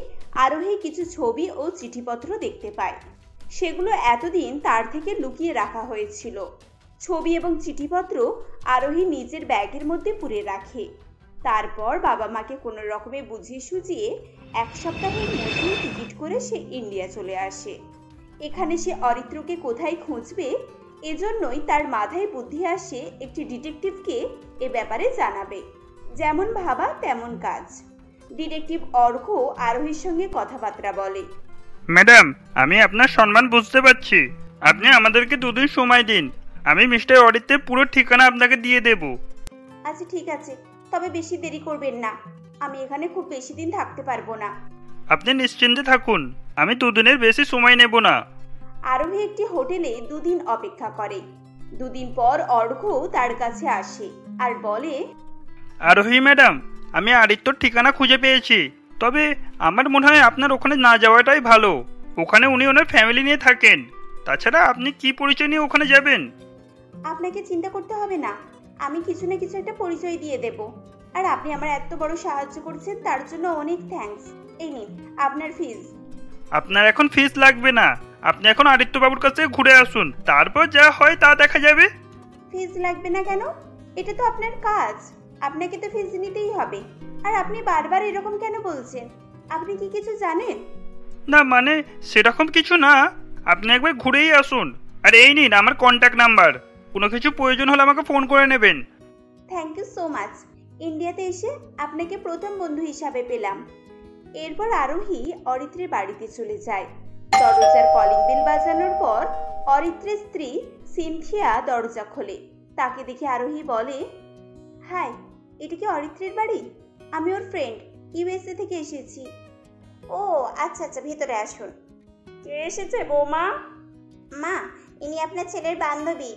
আরোহী কিছু ছবি ও চিঠিপত্র দেখতে পায়। সেগুলো এতদিন তার থেকে লুকিয়ে রাখা হয়েছিল। ছবি এবং চিঠিপত্র আরোহী নিজের ব্যাগের মধ্যে পুরে রাখে। তারপর বাবা মাকে কোনো রকমে বুঝিয়ে সুঝিয়ে 1 সপ্তাহের মধ্যেই টিকিট করে সে ইন্ডিয়া চলে আসে। এখানে সে অরিত্রকে কোথায় খুঁজবে, এজন্যই তার মাথায় বুদ্ধি আসে একটি ডিটেকটিভকে এ ব্যাপারে জানাবে। যেমন ভাবা তেমন কাজ। ডিটেকটিভ অর্ঘ আরোহীর সঙ্গে কথাবার্তা বলে। ম্যাডাম, আমি আপনার সম্মান বুঝতে পারছি। আপনি আমাদেরকে 2 দিন সময় দিন, আমি মিস্টার অরিত্রের পুরো ঠিকানা আপনাকে দিয়ে দেব। আচ্ছা ঠিক আছে, তবে বেশি দেরি করবেন না। আমি এখানে খুব বেশি দিন থাকতে পারবো না। আপনি নিশ্চিন্তে থাকুন, আমি 2 দিনের বেশি সময় নেব না। আরোহী একটি হোটেলে 2 দিন অপেক্ষা করে। 2 দিন পর অর্ঘ তার কাছে আসে আর বলে, আরোহী ম্যাডাম, আমি আরিত্রর ঠিকানা খুঁজে পেয়েছি। তবে আমার মনে হয় আপনার ওখানে না যাওয়াটাই ভালো। ওখানে উনি ওনার ফ্যামিলি নিয়ে থাকেন। তাছাড়া আপনি কি পরিচয় নিয়ে ওখানে যাবেন? আপনাকে চিন্তা করতে হবে না, আমি কিছু না কিছু একটা পরিচয় দিয়ে দেব। আর আপনি আমার এত বড় সাহায্য করেছেন তার জন্য অনেক থ্যাঙ্কস। এই নিন আপনার ফিজ। আপনার এখন ফিস লাগবে না, আপনি এখন আদিত্যবাবুর কাছে ঘুরে আসুন, তারপর যা হয় তা দেখা যাবে। ফিজ লাগবে না কেন? এটা তো আপনার কাজ, আপনাকে তো ফিজ নিতেই হবে। আর আপনি বারবার এরকম কেন বলছেন? আপনি কি কিছু জানেন? না মানে সেরকম কিছু না, আপনি একবার ঘুরেই আসুন। আর এই নিন আমার কন্ট্যাক্ট নাম্বার, কোনো কিছু প্রয়োজন হলে আমাকে ফোন করে নেবেন। Thank you so much. ইন্ডিয়াতে এসে আপনাকে প্রথম বন্ধু হিসাবে পেলাম। এরপর আরোহী অরিত্রের বাড়িতে চলে যায়। দরজার কলিং বেল বাজানোর পর অরিত্রের স্ত্রী সিনথিয়া দরজা খোলে। তাকে দেখে আরোহী বলে, হাই, এটা কি অরিত্রের বাড়ি? আমি ওর ফ্রেন্ড, ইউএসএ থেকে এসেছি। ও আচ্ছা আচ্ছা, ভেতরে আসুন। কে এসেছে বৌমা? মা, ইনি আপনার ছেলের বান্ধবী,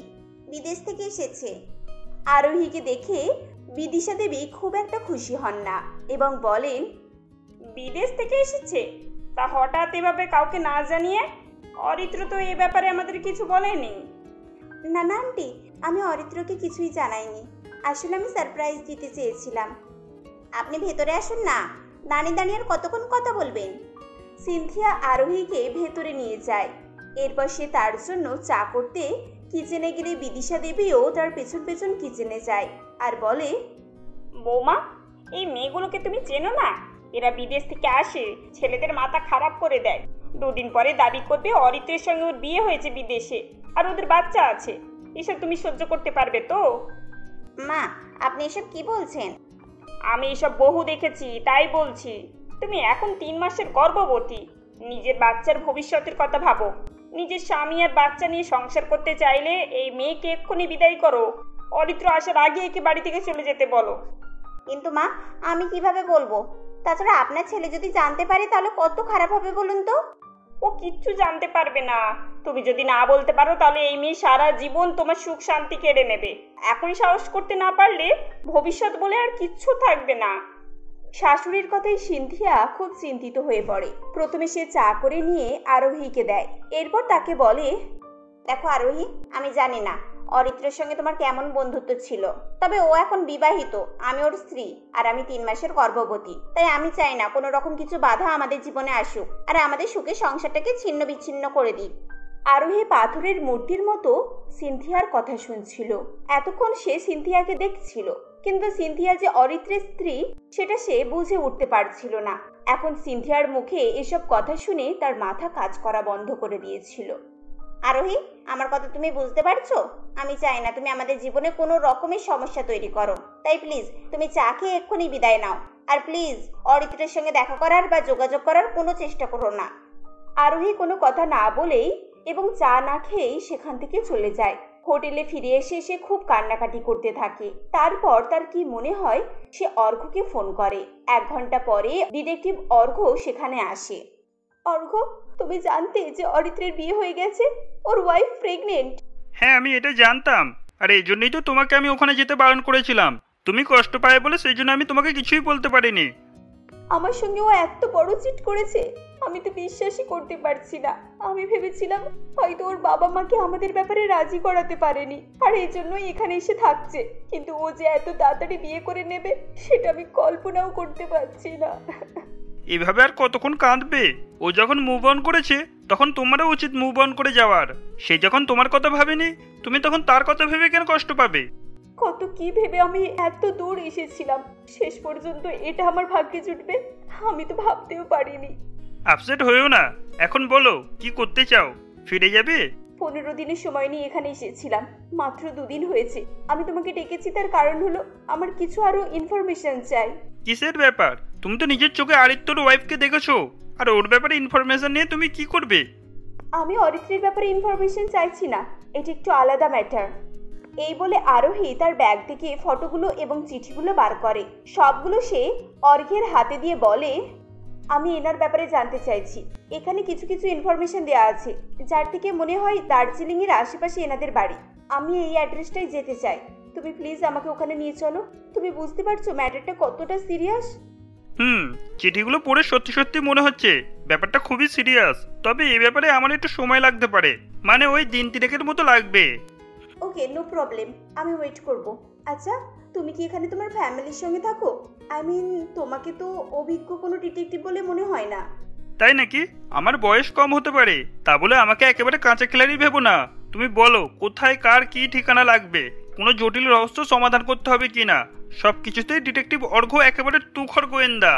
বিদেশ থেকে এসেছে। আরোহীকে দেখে বিদিশা দেবী খুব একটা খুশি হন না এবং বলেন, বিদেশ থেকে এসেছে? তা হঠাৎ এভাবে কাউকে না জানিয়ে? অরিত্র তো এ ব্যাপারে আমাদের কিছু বলেনি। না না আন্টি, আমি অরিত্রকে কিছুই জানাইনি। আসলে আমি সারপ্রাইজ দিতে চেয়েছিলাম। আপনি ভেতরে আসুন না, দাঁড়িয়ে দাঁড়িয়ে আর কতক্ষণ কথা বলবেন? সিনথিয়া আরোহীকে ভেতরে নিয়ে যায়। এরপর সে তার জন্য চা করতে কিচেনে গেলে বিদিশা দেবীও তার পেছন পেছন কিচেনে যায় আর বলে, বৌমা, এই মেয়েগুলোকে তুমি চেনো না? এরা বিদেশ থেকে আসে, ছেলেদের মাথা খারাপ করে দেয়। দুদিন পরে দাবি করবে অরিত্রের সঙ্গে ওর বিয়ে হয়েছে বিদেশে, আর ওদের বাচ্চা আছে। এসব তুমি সহ্য করতে পারবে তো? মা, আপনি এসব কি বলছেন? আমি এসব বহু দেখেছি, তাই বলছি। তুমি এখন 3 মাসের গর্ভবতী, নিজের বাচ্চার ভবিষ্যতের কথা ভাবো। নিজের স্বামী আর বাচ্চা নিয়ে সংসার করতে চাইলে এই মেয়েকে এক্ষুনি বিদায় করো। অরিত্র আসার আগে একে বাড়ি থেকে চলে যেতে বলো। কিন্তু মা, আমি কিভাবে বলবো? তাছাড়া আপনার ছেলে যদি জানতে পারে তাহলে কত খারাপ হবে বলুন তো। ও কিচ্ছু জানতে পারবে না। তুমি যদি না বলতে পারো তাহলে এই মেয়ে সারা জীবন তোমার সুখ শান্তি কেড়ে নেবে। এখন সাহস করতে না পারলে ভবিষ্যৎ বলে আর কিচ্ছু থাকবে না। শাশুড়ির কথায় সিনথিয়া খুব চিন্তিত হয়ে পড়ে। প্রথমে সে চা করে নিয়ে আরোহীকে দেয়। এরপর তাকে বলে, দেখো আরোহী, আমি জানি না অরিত্রের সঙ্গে তোমার কেমন বন্ধুত্ব ছিল, তবে ও এখন বিবাহিত, আমি ওর স্ত্রী, আর আমি 3 মাসের গর্ভবতী। তাই আমি চাই না কোনো রকম কিছু বাধা আমাদের জীবনে আসুক আর আমাদের সুখে সংসারটাকে ছিন্ন বিচ্ছিন্ন করে দিক। আরোহী পাথরের মূর্তির মতো সিনথিয়ার কথা শুনছিল। এতক্ষণ সে সিনথিয়াকে দেখছিল, কিন্তু সিনথিয়া যে অরিত্রের স্ত্রী সেটা সে বুঝে উঠতে পারছিল না। এখন সিনথিয়ার মুখে এসব কথা শুনে তার মাথা কাজ করা বন্ধ করে দিয়েছিল। আরোহী, আমার কথা তুমি বুঝতে পারছো? আমি চাই না তুমি আমাদের জীবনে কোনো রকমের সমস্যা তৈরি করো। তাই প্লিজ তুমি চা খেয়ে এক্ষুনি বিদায় নাও। আর প্লিজ অরিত্রের সঙ্গে দেখা করার বা যোগাযোগ করার কোনো চেষ্টা করো না। আরোহী কোনো কথা না বলেই এবং চা না খেয়েই সেখান থেকে চলে যায়। হোটেলে ফিরে এসে সে খুব কান্নাকাটি করতে থাকে। তারপর তার কি মনে হয়, সে অর্ঘ্যকে ফোন করে। 1 ঘন্টা পরে ডিটেকটিভ অর্ঘ্য সেখানে আসে। অর্ঘ্য, তুমি জানতে যে অরিত্রের বিয়ে হয়ে গেছে? ওর ওয়াইফ প্রেগনেন্ট। হ্যাঁ, আমি এটা জানতাম, আর এই জন্যই তো তোমাকে আমি ওখানে যেতে বারণ করেছিলাম। তুমি কষ্ট পায় বলে সেই জন্য আমি তোমাকে কিছুই বলতে পারিনি। আমার সঙ্গে ও এত বড় চিট করেছে, আমি তো বিশ্বাসই করতে পারছি না। আমি ভেবেছিলাম হয়তো ওর বাবা মাকে আমাদের ব্যাপারে রাজি করাতে পারেনি আর এই জন্যই এখানে এসে থাকছে, কিন্তু ও যে এত তাড়াতাড়ি বিয়ে করে নেবে সেটা আমি কল্পনাও করতে পারছি না। এভাবে আর কতক্ষণ কাঁদবে? ও যখন মুভ অন করেছে তখন তোমারও উচিত মুভ অন করে যাওয়ার। সে যখন তোমার কথা ভাবেনি, তুমি তখন তার কথা ভেবে কেন কষ্ট পাবে? কত কি ভেবে আমি এত দূর এসেছিলাম, শেষ পর্যন্ত এটা আমার ভাগ্যে জুটবে আমি তো ভাবতেও পারিনি। আপসেট হয়েও না, এখন বলো কি করতে চাও? ফিরে যাবে? 15 দিনের সময় নিয়ে এখানে এসেছিলাম, মাত্র 2 দিন হয়েছে। আমি তোমাকে ডেকেছি তার কারণ হলো আমার কিছু আরো ইনফরমেশন চাই। কিসের ব্যাপার? তুমি তো নিজের চোখে আরিত্তর ওয়াইফকে দেখেছো, আর ওর ব্যাপারে ইনফরমেশন নিয়ে তুমি কি করবে? আমি অরিত্রের ব্যাপারে ইনফরমেশন চাইছি না, এটা একটু আলাদা ম্যাটার। এই বলে আরোহী তার ব্যাগ থেকে ফটোগুলো এবং চিঠিগুলো বার করে। সবগুলো সে অর্ঘ্যের হাতে দিয়ে বলে, আমি এনার ব্যাপারে জানতে চাইছি। এখানে কিছু কিছু ইনফরমেশন দেওয়া আছে যার থেকে মনে হয় দার্জিলিং এর আশেপাশে এনাদের বাড়ি। আমি এই অ্যাড্রেসটাই যেতে চাই, তুমি প্লিজ আমাকে ওখানে নিয়ে চলো। তুমি বুঝতে পারছো ম্যাটারটা কতটা সিরিয়াস? চিঠিগুলো পড়ে সত্যি সত্যি মনে হচ্ছে ব্যাপারটা খুবই সিরিয়াস। তবে এই ব্যাপারে আমার একটু সময় লাগতে পারে, মানে ওই 3 দিনের মতো লাগবে। ওকে, নো প্রবলেম, আমি ওয়েট করব। আচ্ছা, তুমি কি এখানে তোমার ফ্যামিলির সঙ্গে থাকো? আই মিন, তোমাকে তো অভিজ্ঞ কোনো ডিটেকটিভ বলে মনে হয় না। তাই নাকি? আমার বয়স কম হতে পারে, তা বলে আমাকে একেবারে কাঁচা খেলারই ভেবো না। তুমি বলো কোথায় কার কি ঠিকানা লাগবে, কোনো জটিল রহস্য সমাধান করতে হবে কিনা। সবকিছুতেই ডিটেকটিভ অর্ঘ্য একেবারে তুখর গোয়েন্দা।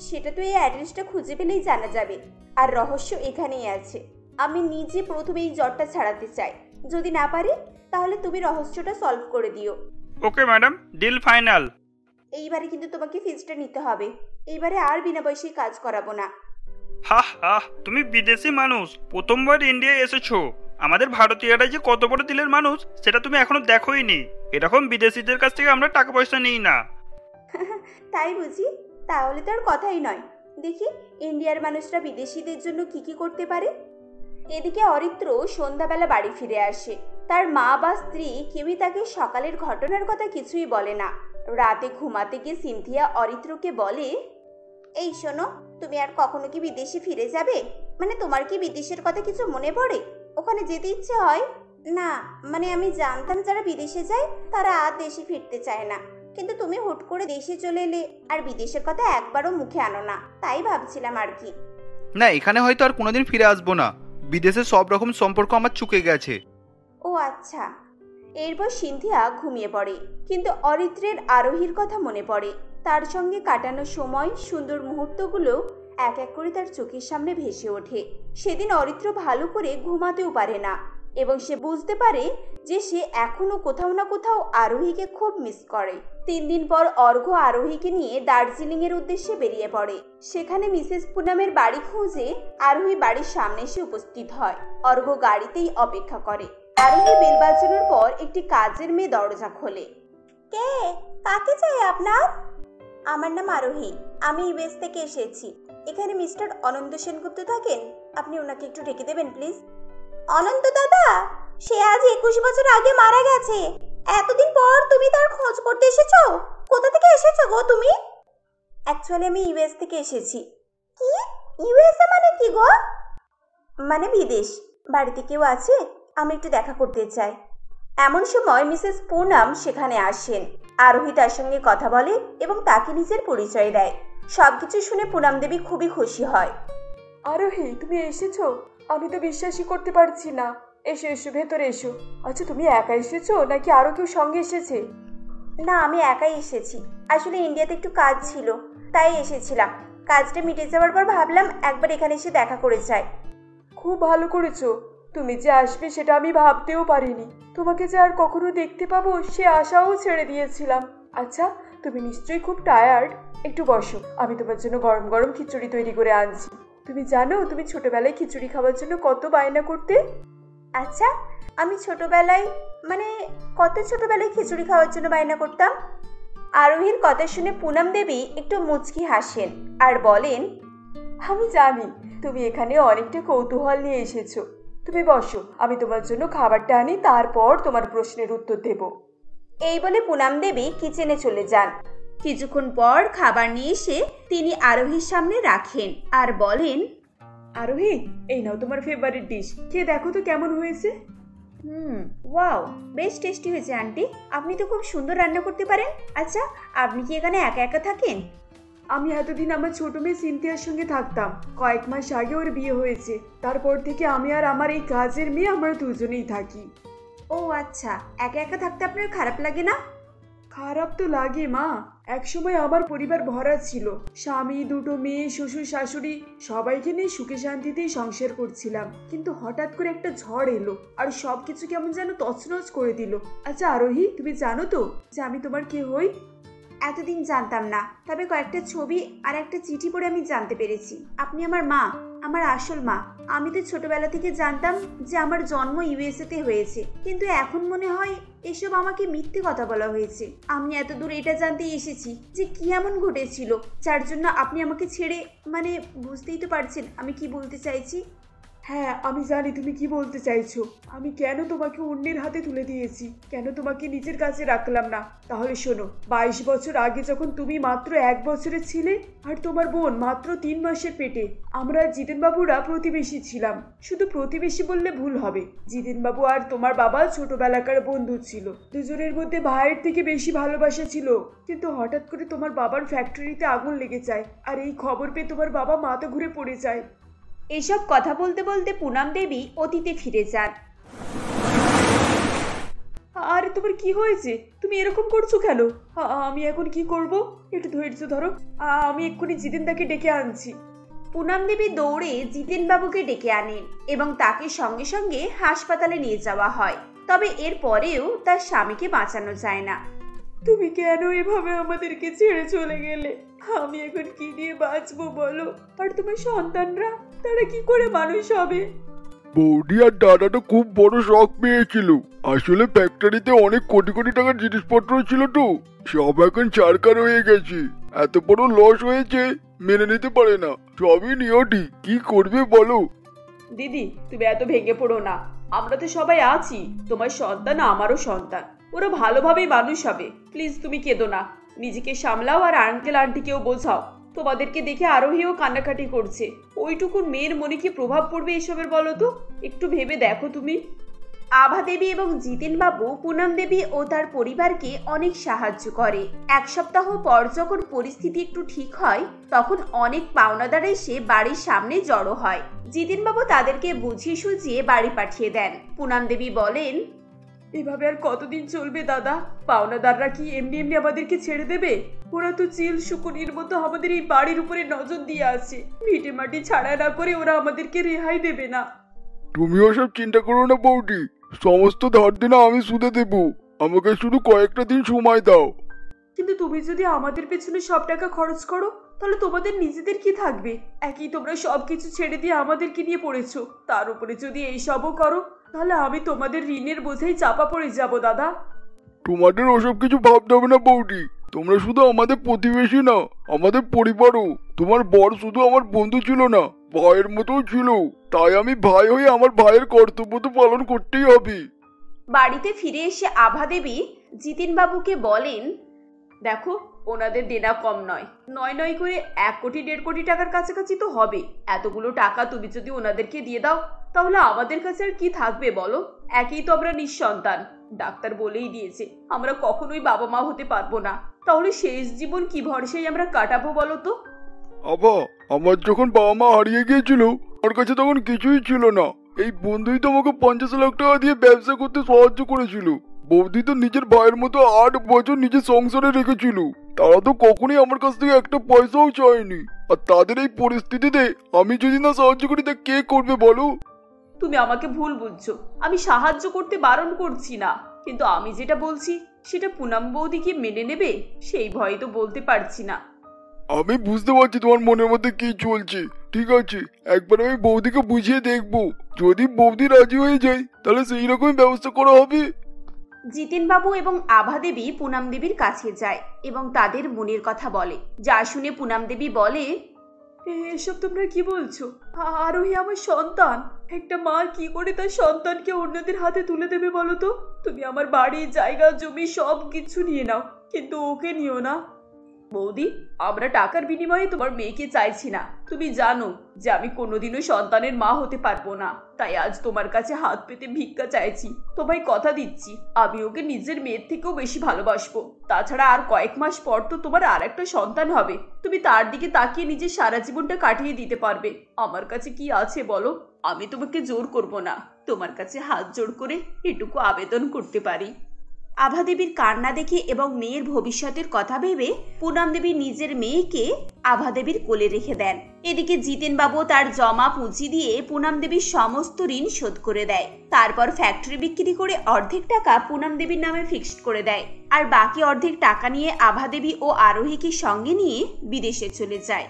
সেটা তো এই অ্যাড্রেসটা খুঁজে পেলেই জানা যাবে। আর রহস্য এখানেই আছে। আমি নিজে প্রথমে এই জ্বরটা ছাড়াতে চাই। যদি না পারি তাহলে তুমি রহস্যটা সলভ করে দিও। Okay madam, deal final. এইবারে কিন্তু তোমাকে ফিজটা নিতে হবে। এইবারে আর বিনা পয়সায় কাজ করাবো না। হাহ, তুমি বিদেশি মানুষ, প্রথমবার ইন্ডিয়ায় এসেছো। আমাদের ভারতীয়রা যে কত বড় দিলের মানুষ সেটা তুমি এখনো দেখোইনি। এরকম বিদেশিদের কাছ থেকে আমরা টাকা পয়সা নিই না। তাই বুঝি? তাহলে তো আর কথাই নয়। দেখি ইন্ডিয়ার মানুষরা বিদেশিদের জন্য কি কি করতে পারে। এদিকে অরিত্র সন্ধ্যাবেলা বাড়ি ফিরে আসে। তার মা বা স্ত্রী কেউই তাকে সকালের ঘটনার কথা কিছুই বলে না। রাতে ঘুমাতে গিয়ে সিনথিয়া অরিত্রকে বলে, এই শোনো, তুমি আর কখনো কি বিদেশে ফিরে যাবে? মানে তোমার কি বিদেশের কথা কিছু মনে পড়ে? ওখানে যেতে ইচ্ছে হয় না? মানে আমি জানতাম যারা বিদেশে যায় তারা আর দেশে ফিরতে চায় না, কিন্তু তুমি হুট করে দেশে চলে এলে আর বিদেশের কথা একবারও মুখে আনো না, তাই ভাবছিলাম আর কি। না, এখানে হয়তো আর কোনোদিন ফিরে আসবো না। বিদেশে সব রকম সম্পর্ক আমার চুকে গেছে। ও আচ্ছা। এরপর সিনথিয়া ঘুমিয়ে পড়ে, কিন্তু অরিত্রের আরোহীর কথা মনে পড়ে। তার সঙ্গে কাটানো সময়, সুন্দর মুহূর্তগুলো এক এক করে তার চোখের সামনে ভেসে ওঠে। সেদিন অরিত্র ভালো করে ঘুমাতেও পারে না এবং সে বুঝতে পারে যে সে এখনো কোথাও না কোথাও আরোহীকে খুব মিস করে। 3 দিন পর অর্ঘ্য আরোহীকে নিয়ে দার্জিলিং এর উদ্দেশ্যে বেরিয়ে পড়ে। সেখানে মিসেস পুনামের বাড়ি খুঁজে আরোহী বাড়ির সামনে এসে উপস্থিত হয়। অর্ঘ্য গাড়িতেই অপেক্ষা করে। আরোহী বেল বাজানোর পর একটি কাজের মেয়ে দরজা খোলে। কে? কাকে চাই আপনার? আমার নাম আরোহী, আমি ইউএস থেকে এসেছি। এখানে মিস্টার অনন্ত সেনগুপ্ত থাকেন, আপনি ওনাকে একটু ডেকে দেবেন প্লিজ। অনন্ত দাদা? সে আজ 21 বছর আগে মারা গেছে। এতদিন পর তুমি তার খোঁজ করতে এসেছো? কোথা থেকে এসেছো গো তুমি? অ্যাকচুয়ালি আমি ইউএস থেকে এসেছি। কি? ইউএসএ মানে কি গো? মানে বিদেশ। বাড়িতে কেউ আছে? আমি একটু দেখা করতে চাই। এমন সময় মিসেস পুনাম সেখানে আসেন। আরোহী তার সঙ্গে কথা বলে এবং তাকে নিজের পরিচয় দেয়। সবকিছু শুনে পুনাম দেবী খুবই খুশি হয়। আরোহী, তুমি এসেছো? আমি তো বিশ্বাসই করতে পারছি না। এসো এসো, ভেতরে এসো। আচ্ছা, তুমি একা এসেছো নাকি আরো কেউ সঙ্গে এসেছে? না, আমি একাই এসেছি। আসলে ইন্ডিয়াতে একটু কাজ ছিল, তাই এসেছিলাম। কাজটা মিটে যাওয়ার পর ভাবলাম একবার এখানে এসে দেখা করে যাই। খুব ভালো করেছো। তুমি যে আসবে সেটা আমি ভাবতেও পারিনি। তোমাকে যে আর কখনো দেখতে পাবো সে আশাও ছেড়ে দিয়েছিলাম। আচ্ছা, তুমি নিশ্চয়ই খুব টায়ার্ড। একটু বসো, আমি তোমার জন্য গরম গরম খিচুড়ি তৈরি করে আনছি। তুমি জানো তুমি ছোটবেলায় খিচুড়ি খাওয়ার জন্য কত বায়না করতে? আচ্ছা, আমি ছোটবেলায় মানে কত ছোটবেলায় খিচুড়ি খাওয়ার জন্য বায়না করতাম? আরোহীর কথা শুনে পুনাম দেবী একটু মুচকি হাসেন আর বলেন, আমি জানি তুমি এখানে অনেকটা কৌতূহল নিয়ে এসেছো। তুমি বসো, আমি তোমার জন্য খাবারটা আনি, তারপর তোমার প্রশ্নের উত্তর দেব। এই বলে পুনাম দেবী কিচেনে চলে যান। কিছুক্ষণ পর খাবার নিয়ে এসে তিনি আরোহীর সামনে রাখেন আর বলেন, আরোহী, এই নাও তোমার ফেভারিট ডিশ, খেয়ে দেখো তো কেমন হয়েছে। ওয়াও, বেশ টেস্টি হয়েছে আন্টি। আপনি তো খুব সুন্দর রান্না করতে পারেন। আচ্ছা, আপনি কি এখানে একা একা থাকেন? আমি এতদিন আমার ছোট মেয়ে সিনথিয়ার সঙ্গে থাকতাম। কয়েক মাস আগে ওর বিয়ে হয়েছে। তারপর থেকে আমি আর আমার এই কাজের মেয়ে আমরা দুজনেই থাকি। ও আচ্ছা, একা একা থাকতে আপনার খারাপ লাগে না? খারাপ তো লাগে মা। একসময় আমার পরিবার ভরা ছিল। স্বামী, 2টো মেয়ে, শ্বশুর শাশুড়ি, সবাইকে নিয়ে সুখে শান্তিতেই সংসার করছিলাম। কিন্তু হঠাৎ করে একটা ঝড় এলো আর সবকিছু কেমন যেন তছনছ করে দিল। আচ্ছা আরোহী, তুমি জানো তো যে আমি তোমার কে হই? এতদিন জানতাম না, তবে কয়েকটা ছবি আর একটা চিঠি পড়ে আমি জানতে পেরেছি আপনি আমার মা, আমার আসল মা। আমি তো ছোটবেলা থেকে জানতাম যে আমার জন্ম ইউএসএতে হয়েছে, কিন্তু এখন মনে হয় এসব আমাকে মিথ্যে কথা বলা হয়েছে। আমি এত দূর এটা জানতেই এসেছি যে কি এমন ঘটেছিল যার জন্য আপনি আমাকে ছেড়ে, মানে বুঝতেই তো পারছেন আমি কি বলতে চাইছি। হ্যাঁ, আমি জানি তুমি কি বলতে চাইছো। আমি কেন তোমাকে অন্যের হাতে তুলে দিয়েছি, কেন তোমাকে নিজের কাছে রাখলাম না। তাহলে শোনো, 22 বছর আগে যখন তুমি মাত্র 1 বছরের ছিলে আর তোমার বোন মাত্র 3 মাসের পেটে, আমরা জিতেন বাবুরা প্রতিবেশী ছিলাম। শুধু প্রতিবেশী বললে ভুল হবে। জিতেন বাবু আর তোমার বাবা ছোটবেলাকার বন্ধু ছিল। দুজনের মধ্যে ভাইয়ের থেকে বেশি ভালোবাসা ছিল। কিন্তু হঠাৎ করে তোমার বাবার ফ্যাক্টরিতে আগুন লেগে যায় আর এই খবর পেয়ে তোমার বাবা মাথা ঘুরে পড়ে যায়। এসব কথা বলতে বলতে পুনাম দেবী অতীতে ফিরে যান। আরে তোমার কি হয়েছে? তুমি এরকম করছো কেন? আমি এখন কি করব? একটু ধৈর্য ধরো, আমি এক্ষুনি জিতেনদাকে ডেকে আনছি। পুনম দেবী দৌড়ে জিতেন বাবুকে ডেকে আনেন এবং তাকে সঙ্গে সঙ্গে হাসপাতালে নিয়ে যাওয়া হয়। তবে এর পরেও তার স্বামীকে বাঁচানো যায় না। তুমি কেন এভাবে আমাদেরকে ছেড়ে চলে গেলে? আমি এখন কি দিয়ে বাঁচবো বলো? আর তোমার সন্তানরা, তারা কি করে মানুষ হবে? বৌদি আর দাদাটা খুব বড় শখ পেয়েছিল। আসলে ফ্যাক্টরিতে অনেক কোটি কোটি টাকার জিনিসপত্র ছিল তো, সব এখন চারকার হয়ে গেছে। এত বড় লস হয়েছে, মেনে নিতে পারে না। সবই নিয়তি, কি করবে বলো? দিদি, তুমি এত ভেঙে পড়ো না। আমরা তো সবাই আছি। তোমার সন্তান আমারও সন্তান, ওরা ভালোভাবেই মানুষ হবে। প্লিজ তুমি কেঁদো না, নিজেকে সামলাও আর আঙ্কেল আন্টিকেও বোঝাও। তোমাদেরকে দেখে আরোহীও কান্নাকাটি করছে। ওইটুকুন মেয়ের মনে কি প্রভাব পড়বে এসবের বলো তো? একটু ভেবে দেখো তুমি। আভা দেবী এবং জিতেন বাবু পুনম দেবী ও তার পরিবারকে অনেক সাহায্য করে। এক সপ্তাহ পর যখন পরিস্থিতি একটু ঠিক হয়, তখন অনেক পাওনাদার এসে বাড়ির সামনে জড়ো হয়। জিতেন বাবু তাদেরকে বুঝিয়ে সুঝিয়ে বাড়ি পাঠিয়ে দেন। পুনম দেবী বলেন, এভাবে আর কতদিন চলবে দাদা? পাওনাদাররা কি এমনি এমনি আমাদেরকে ছেড়ে দেবে? ওরা তো চিল শুকুনির মতো আমাদের এই বাড়ির উপরে নজর দিয়ে আছে। ভিটে মাটি ছাড়া না করে ওরা আমাদেরকে রেহাই দেবে না। তুমি ওসব চিন্তা করো না বৌদি, সমস্ত ধার দেনা আমি সুদে দেব। আমাকে শুধু কয়েকটা দিন সময় দাও। কিন্তু তুমি যদি আমাদের পেছনে সব টাকা খরচ করো, তাহলে তোমাদের নিজেদের কি থাকবে? একই তোমরা সবকিছু ছেড়ে দিয়ে আমাদেরকে নিয়ে পড়েছো, তার উপরে যদি এইসবও করো, তাহলে আমি তোমাদের ঋণের বোঝাই চাপা পড়ে যাব দাদা। তোমাদের ওসব কিছু ভাবতে হবে না বৌদি। তোমরা শুধু আমাদের প্রতিবেশী না, আমাদের পরিবারও। তোমার বর শুধু আমার বন্ধু ছিল না, ভাইয়ের মতোও ছিল। তাই আমি ভাই হয়ে আমার ভাইয়ের কর্তব্য তো পালন করতেই হবে। বাড়িতে ফিরে এসে আভা দেবী জিতেন বাবুকে বলেন, দেখো, ওনাদের দেনা কম নয়। নয় নয় করে 1 কোটি 1.5 কোটি টাকার কাছাকাছি তো হবে। এতগুলো টাকা তুমি যদি ওনাদেরকে দিয়ে দাও, তাহলে আমাদের কাছে আর কি থাকবে বলো? একই তো আমরা নিঃসন্তান। ডাক্তার বলেই দিয়েছে আমরা কখনোই বাবা মা হতে পারবো না। তাহলে শেষ জীবন কি ভরসায় আমরা কাটাবো বলো তো? আবা, আমার যখন বাবা মা হারিয়ে গিয়েছিল, ওর কাছে তখন কিছুই ছিল না। এই বন্ধুই তো আমাকে 50 লাখ টাকা দিয়ে ব্যবসা করতে সাহায্য করেছিল। বৌদি তো নিজের ভাইয়ের মতো 8 বছর নিজের সংসারে রেখেছিল। তারা তো কখনোই আমার কাছ থেকে একটা পয়সাও চায়নি। আর তাদের এই পরিস্থিতিতে আমি যদি না সাহায্য করি, তা কে করবে বলো? তুমি আমাকে ভুল বুঝছো। আমি সাহায্য করতে বারণ করছি না, কিন্তু আমি যেটা বলছি সেটা পুনম বৌদি কি মেনে নেবে সেই ভয়ে তো বলতে পারছি না। আমি বুঝতে পারছি তোমার মনের মধ্যে কি চলছে। ঠিক আছে, একবার আমি বৌদিকে বুঝিয়ে দেখবো। যদি বৌদি রাজি হয়ে যায়, তাহলে সেই রকমই ব্যবস্থা করা হবে। জিতেন বাবু এবং আভা দেবী পুনম দেবীর কাছে যায় এবং তাদের মনের কথা বলে। যা শুনে পুনম দেবী বলে, এসব তোমরা কি বলছো? আরোহী আমার সন্তান। একটা মা কি করে তার সন্তানকে অন্যদের হাতে তুলে দেবে বলো তো? তুমি আমার বাড়ি, জায়গা, জমি সব কিছু নিয়ে নাও, কিন্তু ওকে নিও না। বৌদি, আমরা টাকার বিনিময়ে তোমার মেয়েকে চাইছি না। তুমি জানো যে আমি কোনোদিনও সন্তানের মা হতে পারবো না। তাই আজ তোমার কাছে হাত পেতে ভিক্ষা চাইছি। তোমায় কথা দিচ্ছি, আমি ওকে নিজের মেয়ের থেকেও বেশি ভালোবাসবো। তাছাড়া আর কয়েক মাস পর তো তোমার আর একটা সন্তান হবে। তুমি তার দিকে তাকিয়ে নিজের সারা জীবনটা কাটিয়ে দিতে পারবে। আমার কাছে কি আছে বলো? আমি তোমাকে জোর করব না। তোমার কাছে হাত জোড় করে এটুকু আবেদন করতে পারি। আভা দেবীর কান্না দেখে এবং মেয়ের ভবিষ্যতের কথা ভেবে পুনম দেবী নিজের মেয়েকে আভা দেবীর কোলে রেখে দেন। এদিকে জিতেন বাবু তার জমা পুঁজি দিয়ে পুনম দেবীর সমস্ত ঋণ শোধ করে দেয়। তারপর ফ্যাক্টরি বিক্রি করে অর্ধেক টাকা পুনম দেবীর নামে ফিক্সড করে দেয়, আর বাকি অর্ধেক টাকা নিয়ে আভা দেবী ও আরোহীকে সঙ্গে নিয়ে বিদেশে চলে যায়।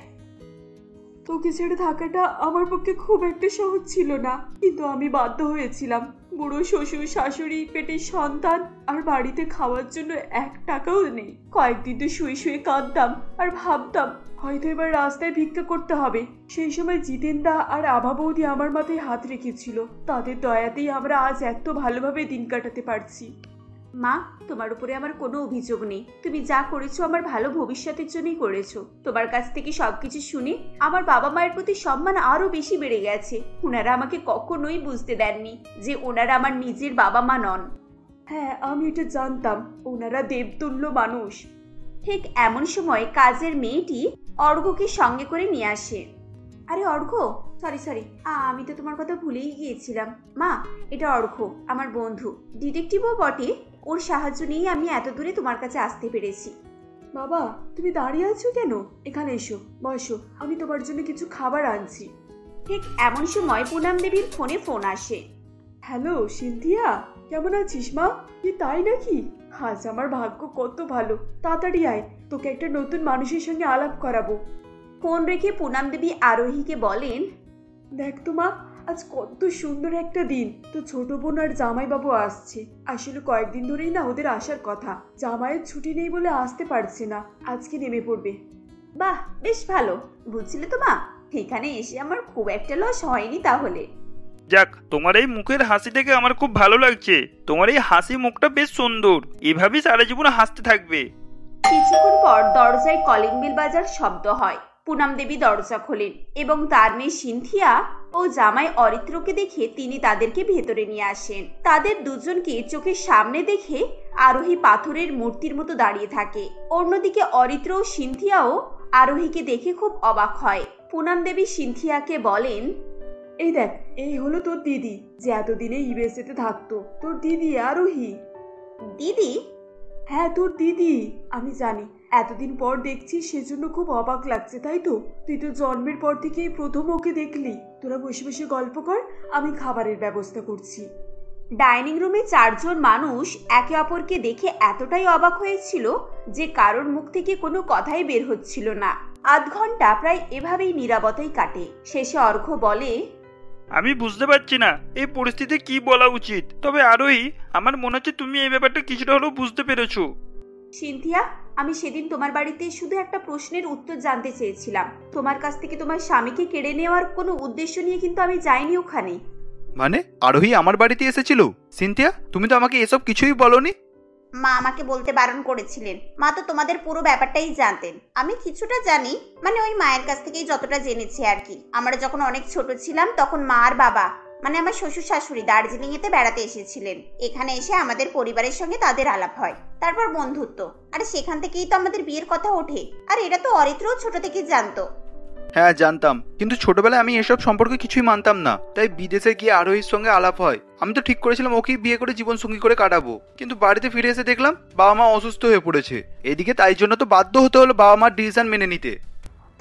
তোকে ছেড়ে থাকাটা আমার পক্ষে খুব একটা সহজ ছিল না, কিন্তু আমি বাধ্য হয়েছিলাম। বুড়ো শ্বশুর, শাশুড়ি, পেটের সন্তান, আর বাড়িতে খাওয়ার জন্য 1 টাকাও নেই। কয়েকদিন তো শুয়ে শুয়ে কাঁদতাম আর ভাবতাম হয়তো এবার রাস্তায় ভিক্ষা করতে হবে। সেই সময় জিতেন দা আর আভা বৌদি আমার মাথায় হাত রেখেছিল। তাদের দয়াতেই আমরা আজ এত ভালোভাবে দিন কাটাতে পারছি। মা, তোমার উপরে আমার কোনো অভিযোগ নেই। তুমি যা করেছো আমার ভালো ভবিষ্যতের জন্যই করেছো। তোমার কাছ থেকে সবকিছু শুনে আমার বাবা মায়ের প্রতি সম্মান আরো বেশি বেড়ে গেছে। ওনারা আমাকে কখনোই বুঝতে দেননি যে ওনারা আমার নিজের বাবা মা নন। হ্যাঁ, আমি এটা জানতাম। ওনারা দেবতুল্য মানুষ। ঠিক এমন সময় কাজের মেয়েটি অর্ঘ্যকে সঙ্গে করে নিয়ে আসে। আরে অর্ঘ্য, সরি, আমি তো তোমার কথা ভুলেই গিয়েছিলাম। মা, এটা অর্ঘ্য, আমার বন্ধু, ডিটেকটিভও বটে। ওর সাহায্য নিয়েই আমি এত দূরে তোমার কাছে আসতে পেরেছি। বাবা, তুমি দাঁড়িয়ে আছো কেন? এখানে এসো, বসো, আমি তোমার জন্য কিছু খাবার আনছি। ঠিক এমন সময় পুনাম দেবীর ফোনে ফোন আসে। হ্যালো সিনথিয়া, কেমন আছিস মা? কি তাই নাকি? আজ আমার ভাগ্য কত ভালো। তাড়াতাড়ি আয়, তোকে একটা নতুন মানুষের সঙ্গে আলাপ করাবো। ফোন রেখে পুনাম দেবী আরোহীকে বলেন, দেখ তো মা, আজ কত সুন্দর একটা দিন। তো ছোট বোন আর জামাইবাবু আসছে। আসলে কয়েকদিন ধরেই না ওদের আসার কথা, জামাইয়ের ছুটি নেই বলে আসতে পারছে না। আজকে নেমে পড়বে। বাহ, বেশ ভালো। বুঝছিলে তো মা, এখানে এসে আমার খুব একটা লস হয়নি তাহলে। যাক, তোমার এই মুখের হাসি দেখে আমার খুব ভালো লাগছে। তোমার এই হাসি মুখটা বেশ সুন্দর, এভাবেই সারা জীবন হাসতে থাকবে। কিছুক্ষণ পর দরজায় কলিং বেল বাজার শব্দ হয়। পুনাম দেবী দরজা খোলেন এবং তার মেয়ে সিনথিয়া ও জামাই অরিত্রকে দেখে তিনি তাদেরকে ভেতরে নিয়ে আসেন। তাদের দুজনকে চোখের সামনে দেখে আরোহী পাথরের মূর্তির মতো দাঁড়িয়ে থাকে। অন্যদিকে অরিত্র ও সিনথিয়াও আরোহীকে দেখে খুব অবাক হয়। পুনাম দেবী সিনথিয়াকে বলেন, এই দেখ, এই হলো তোর দিদি, যে এতদিনে ইউএসএতে থাকতো। তোর দিদি আরোহী। দিদি? হ্যাঁ, তোর দিদি। আমি জানি এতদিন পর দেখছিস, সেজন্য খুব অবাক লাগছে, তাই তো? তুই তো জন্মের পর থেকেই প্রথম ওকে দেখলি। তোরা বসে বসে গল্প কর, আমি খাবারের ব্যবস্থা করছি। ডাইনিং রুমে চারজন মানুষ একে অপরকে দেখে এতটাই অবাক হয়েছিল যে কারোর মুখ থেকে কোনো কথাই বের হচ্ছিল না। আধ ঘন্টা প্রায় এভাবেই নীরবতাই কাটে। শেষে অর্ঘ্য বলে, আমি বুঝতে পারছি না এই পরিস্থিতিতে কি বলা উচিত। তবে আরোহী, আমার মনে হচ্ছে তুমি এই ব্যাপারটা কিছুটা হলেও বুঝতে পেরেছো। সিনথিয়া, আমি সেদিন তোমার বাড়িতে শুধু একটা প্রশ্নের উত্তর জানতে চেয়েছিলাম। তোমার কাছ থেকে তোমার স্বামীকে কেড়ে নেওয়ার কোনো উদ্দেশ্য নিয়ে কিন্তু আমি যাইনি ওখানে। মানে আরোহী আমার বাড়িতে এসেছিল? সিনথিয়া, তুমি তো আমাকে এসব কিছুই বলনি। মা আমাকে বলতে বারণ করেছিলেন। মা তো তোমাদের পুরো ব্যাপারটাই জানতেন। আমি কিছুটা জানি, মানে ওই মায়ের কাছ থেকেই যতটা জেনেছি আর কি। আমরা যখন অনেক ছোট ছিলাম তখন মা আর বাবা, মানে আমার শ্বশুর শাশুড়ি দার্জিলিং এতে বেড়াতে এসেছিলেন। এখানে এসে আমাদের পরিবারের সঙ্গে তাদের আলাপ হয়, তারপর বন্ধুত্ব, আর সেখান থেকেই তো আমাদের বিয়ের কথা ওঠে। আর এটা তো অরিত্রও ছোট থেকেই জানতো। হ্যাঁ জানতাম, কিন্তু ছোটবেলায় আমি এসব সম্পর্কে কিছুই মানতাম না, তাই বিদেশে গিয়ে আরোহীর সঙ্গে আলাপ হয়। আমি তো ঠিক করেছিলাম ওকেই বিয়ে করে জীবন সঙ্গী করে কাটাবো, কিন্তু বাড়িতে ফিরে এসে দেখলাম বাবা মা অসুস্থ হয়ে পড়েছে। এদিকে তাই জন্য তো বাধ্য হতে হলো বাবা মার ডিসিশন মেনে নিতে।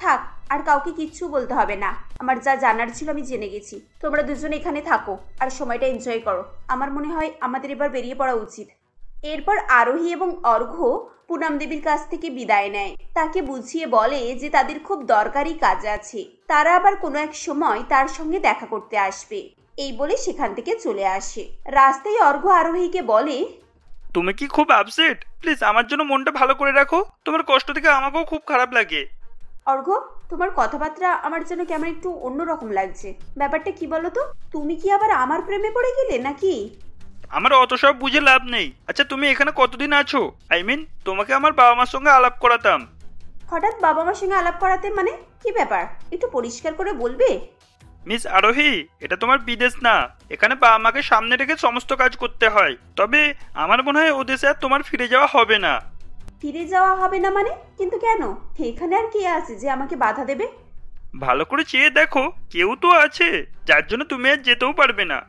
থাক, আর কাউকে কিচ্ছু বলতে হবে না। আমার যা জানার ছিল আমি জেনে গেছি। তোমরা দুজনে এখানে থাকো আর সময়টা এনজয় করো। আমার মনে হয় আমাদের এবার বেরিয়ে পড়া উচিত। এরপর আরোহী এবং অর্ঘ্য পুনাম দেবীর কাছ থেকে বিদায় নেয়। তাকে বুঝিয়ে বলে যে তাদের খুব দরকারি কাজ আছে, তারা আবার কোনো এক সময় তার সঙ্গে দেখা করতে আসবে। এই বলে সেখান থেকে চলে আসে। রাস্তায় অর্ঘ্য আরোহীকে বলে, তুমি কি খুব আপসেট? প্লিজ আমার জন্য মনটা ভালো করে রাখো। তোমার কষ্ট থেকে আমাকেও খুব খারাপ লাগে। অর্ঘ্য, তোমার কথাবার্তা আমার যেন কেমন একটু অন্যরকম লাগছে। ব্যাপারটা কি বলো তো? তুমি কি আবার আমার প্রেমে পড়ে গেলে নাকি? আমার অত সব বুঝে লাভ নেই। আচ্ছা, তুমি এখানে কতদিন আছো? আই মিন, তোমাকে আমার বাবা মার সঙ্গে আলাপ করাতাম। হঠাৎ বাবা মার সঙ্গে আলাপ করাতে মানে কি ব্যাপার? একটু পরিষ্কার করে বলবে? মিস আরোহী, এটা তোমার বিদেশ না। এখানে বাবা মাকে সামনে রেখে সমস্ত কাজ করতে হয়। তবে আমার মনে হয় ও দেশে আর তোমার ফিরে যাওয়া হবে না। ফিরে যাওয়া হবে না মানে? কিন্তু কেন? এখানে আর কে আছে যে আমাকে বাধা দেবে? ভালো করে চেয়ে দেখো, কেউ তো আছে যার জন্য তুমি আর যেতেও পারবে না।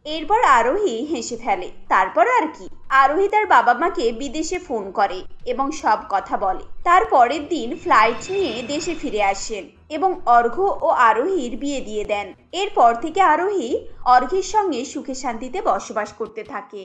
এরপর আরোহী হেসে ফেলে। তারপর আর কি, আরোহী তার বাবা মাকে বিদেশে ফোন করে এবং সব কথা বলে। তার পরের দিন ফ্লাইট নিয়ে দেশে ফিরে আসেন এবং অর্ঘ্য ও আরোহীর বিয়ে দিয়ে দেন। এরপর থেকে আরোহী অর্ঘ্যের সঙ্গে সুখে শান্তিতে বসবাস করতে থাকে।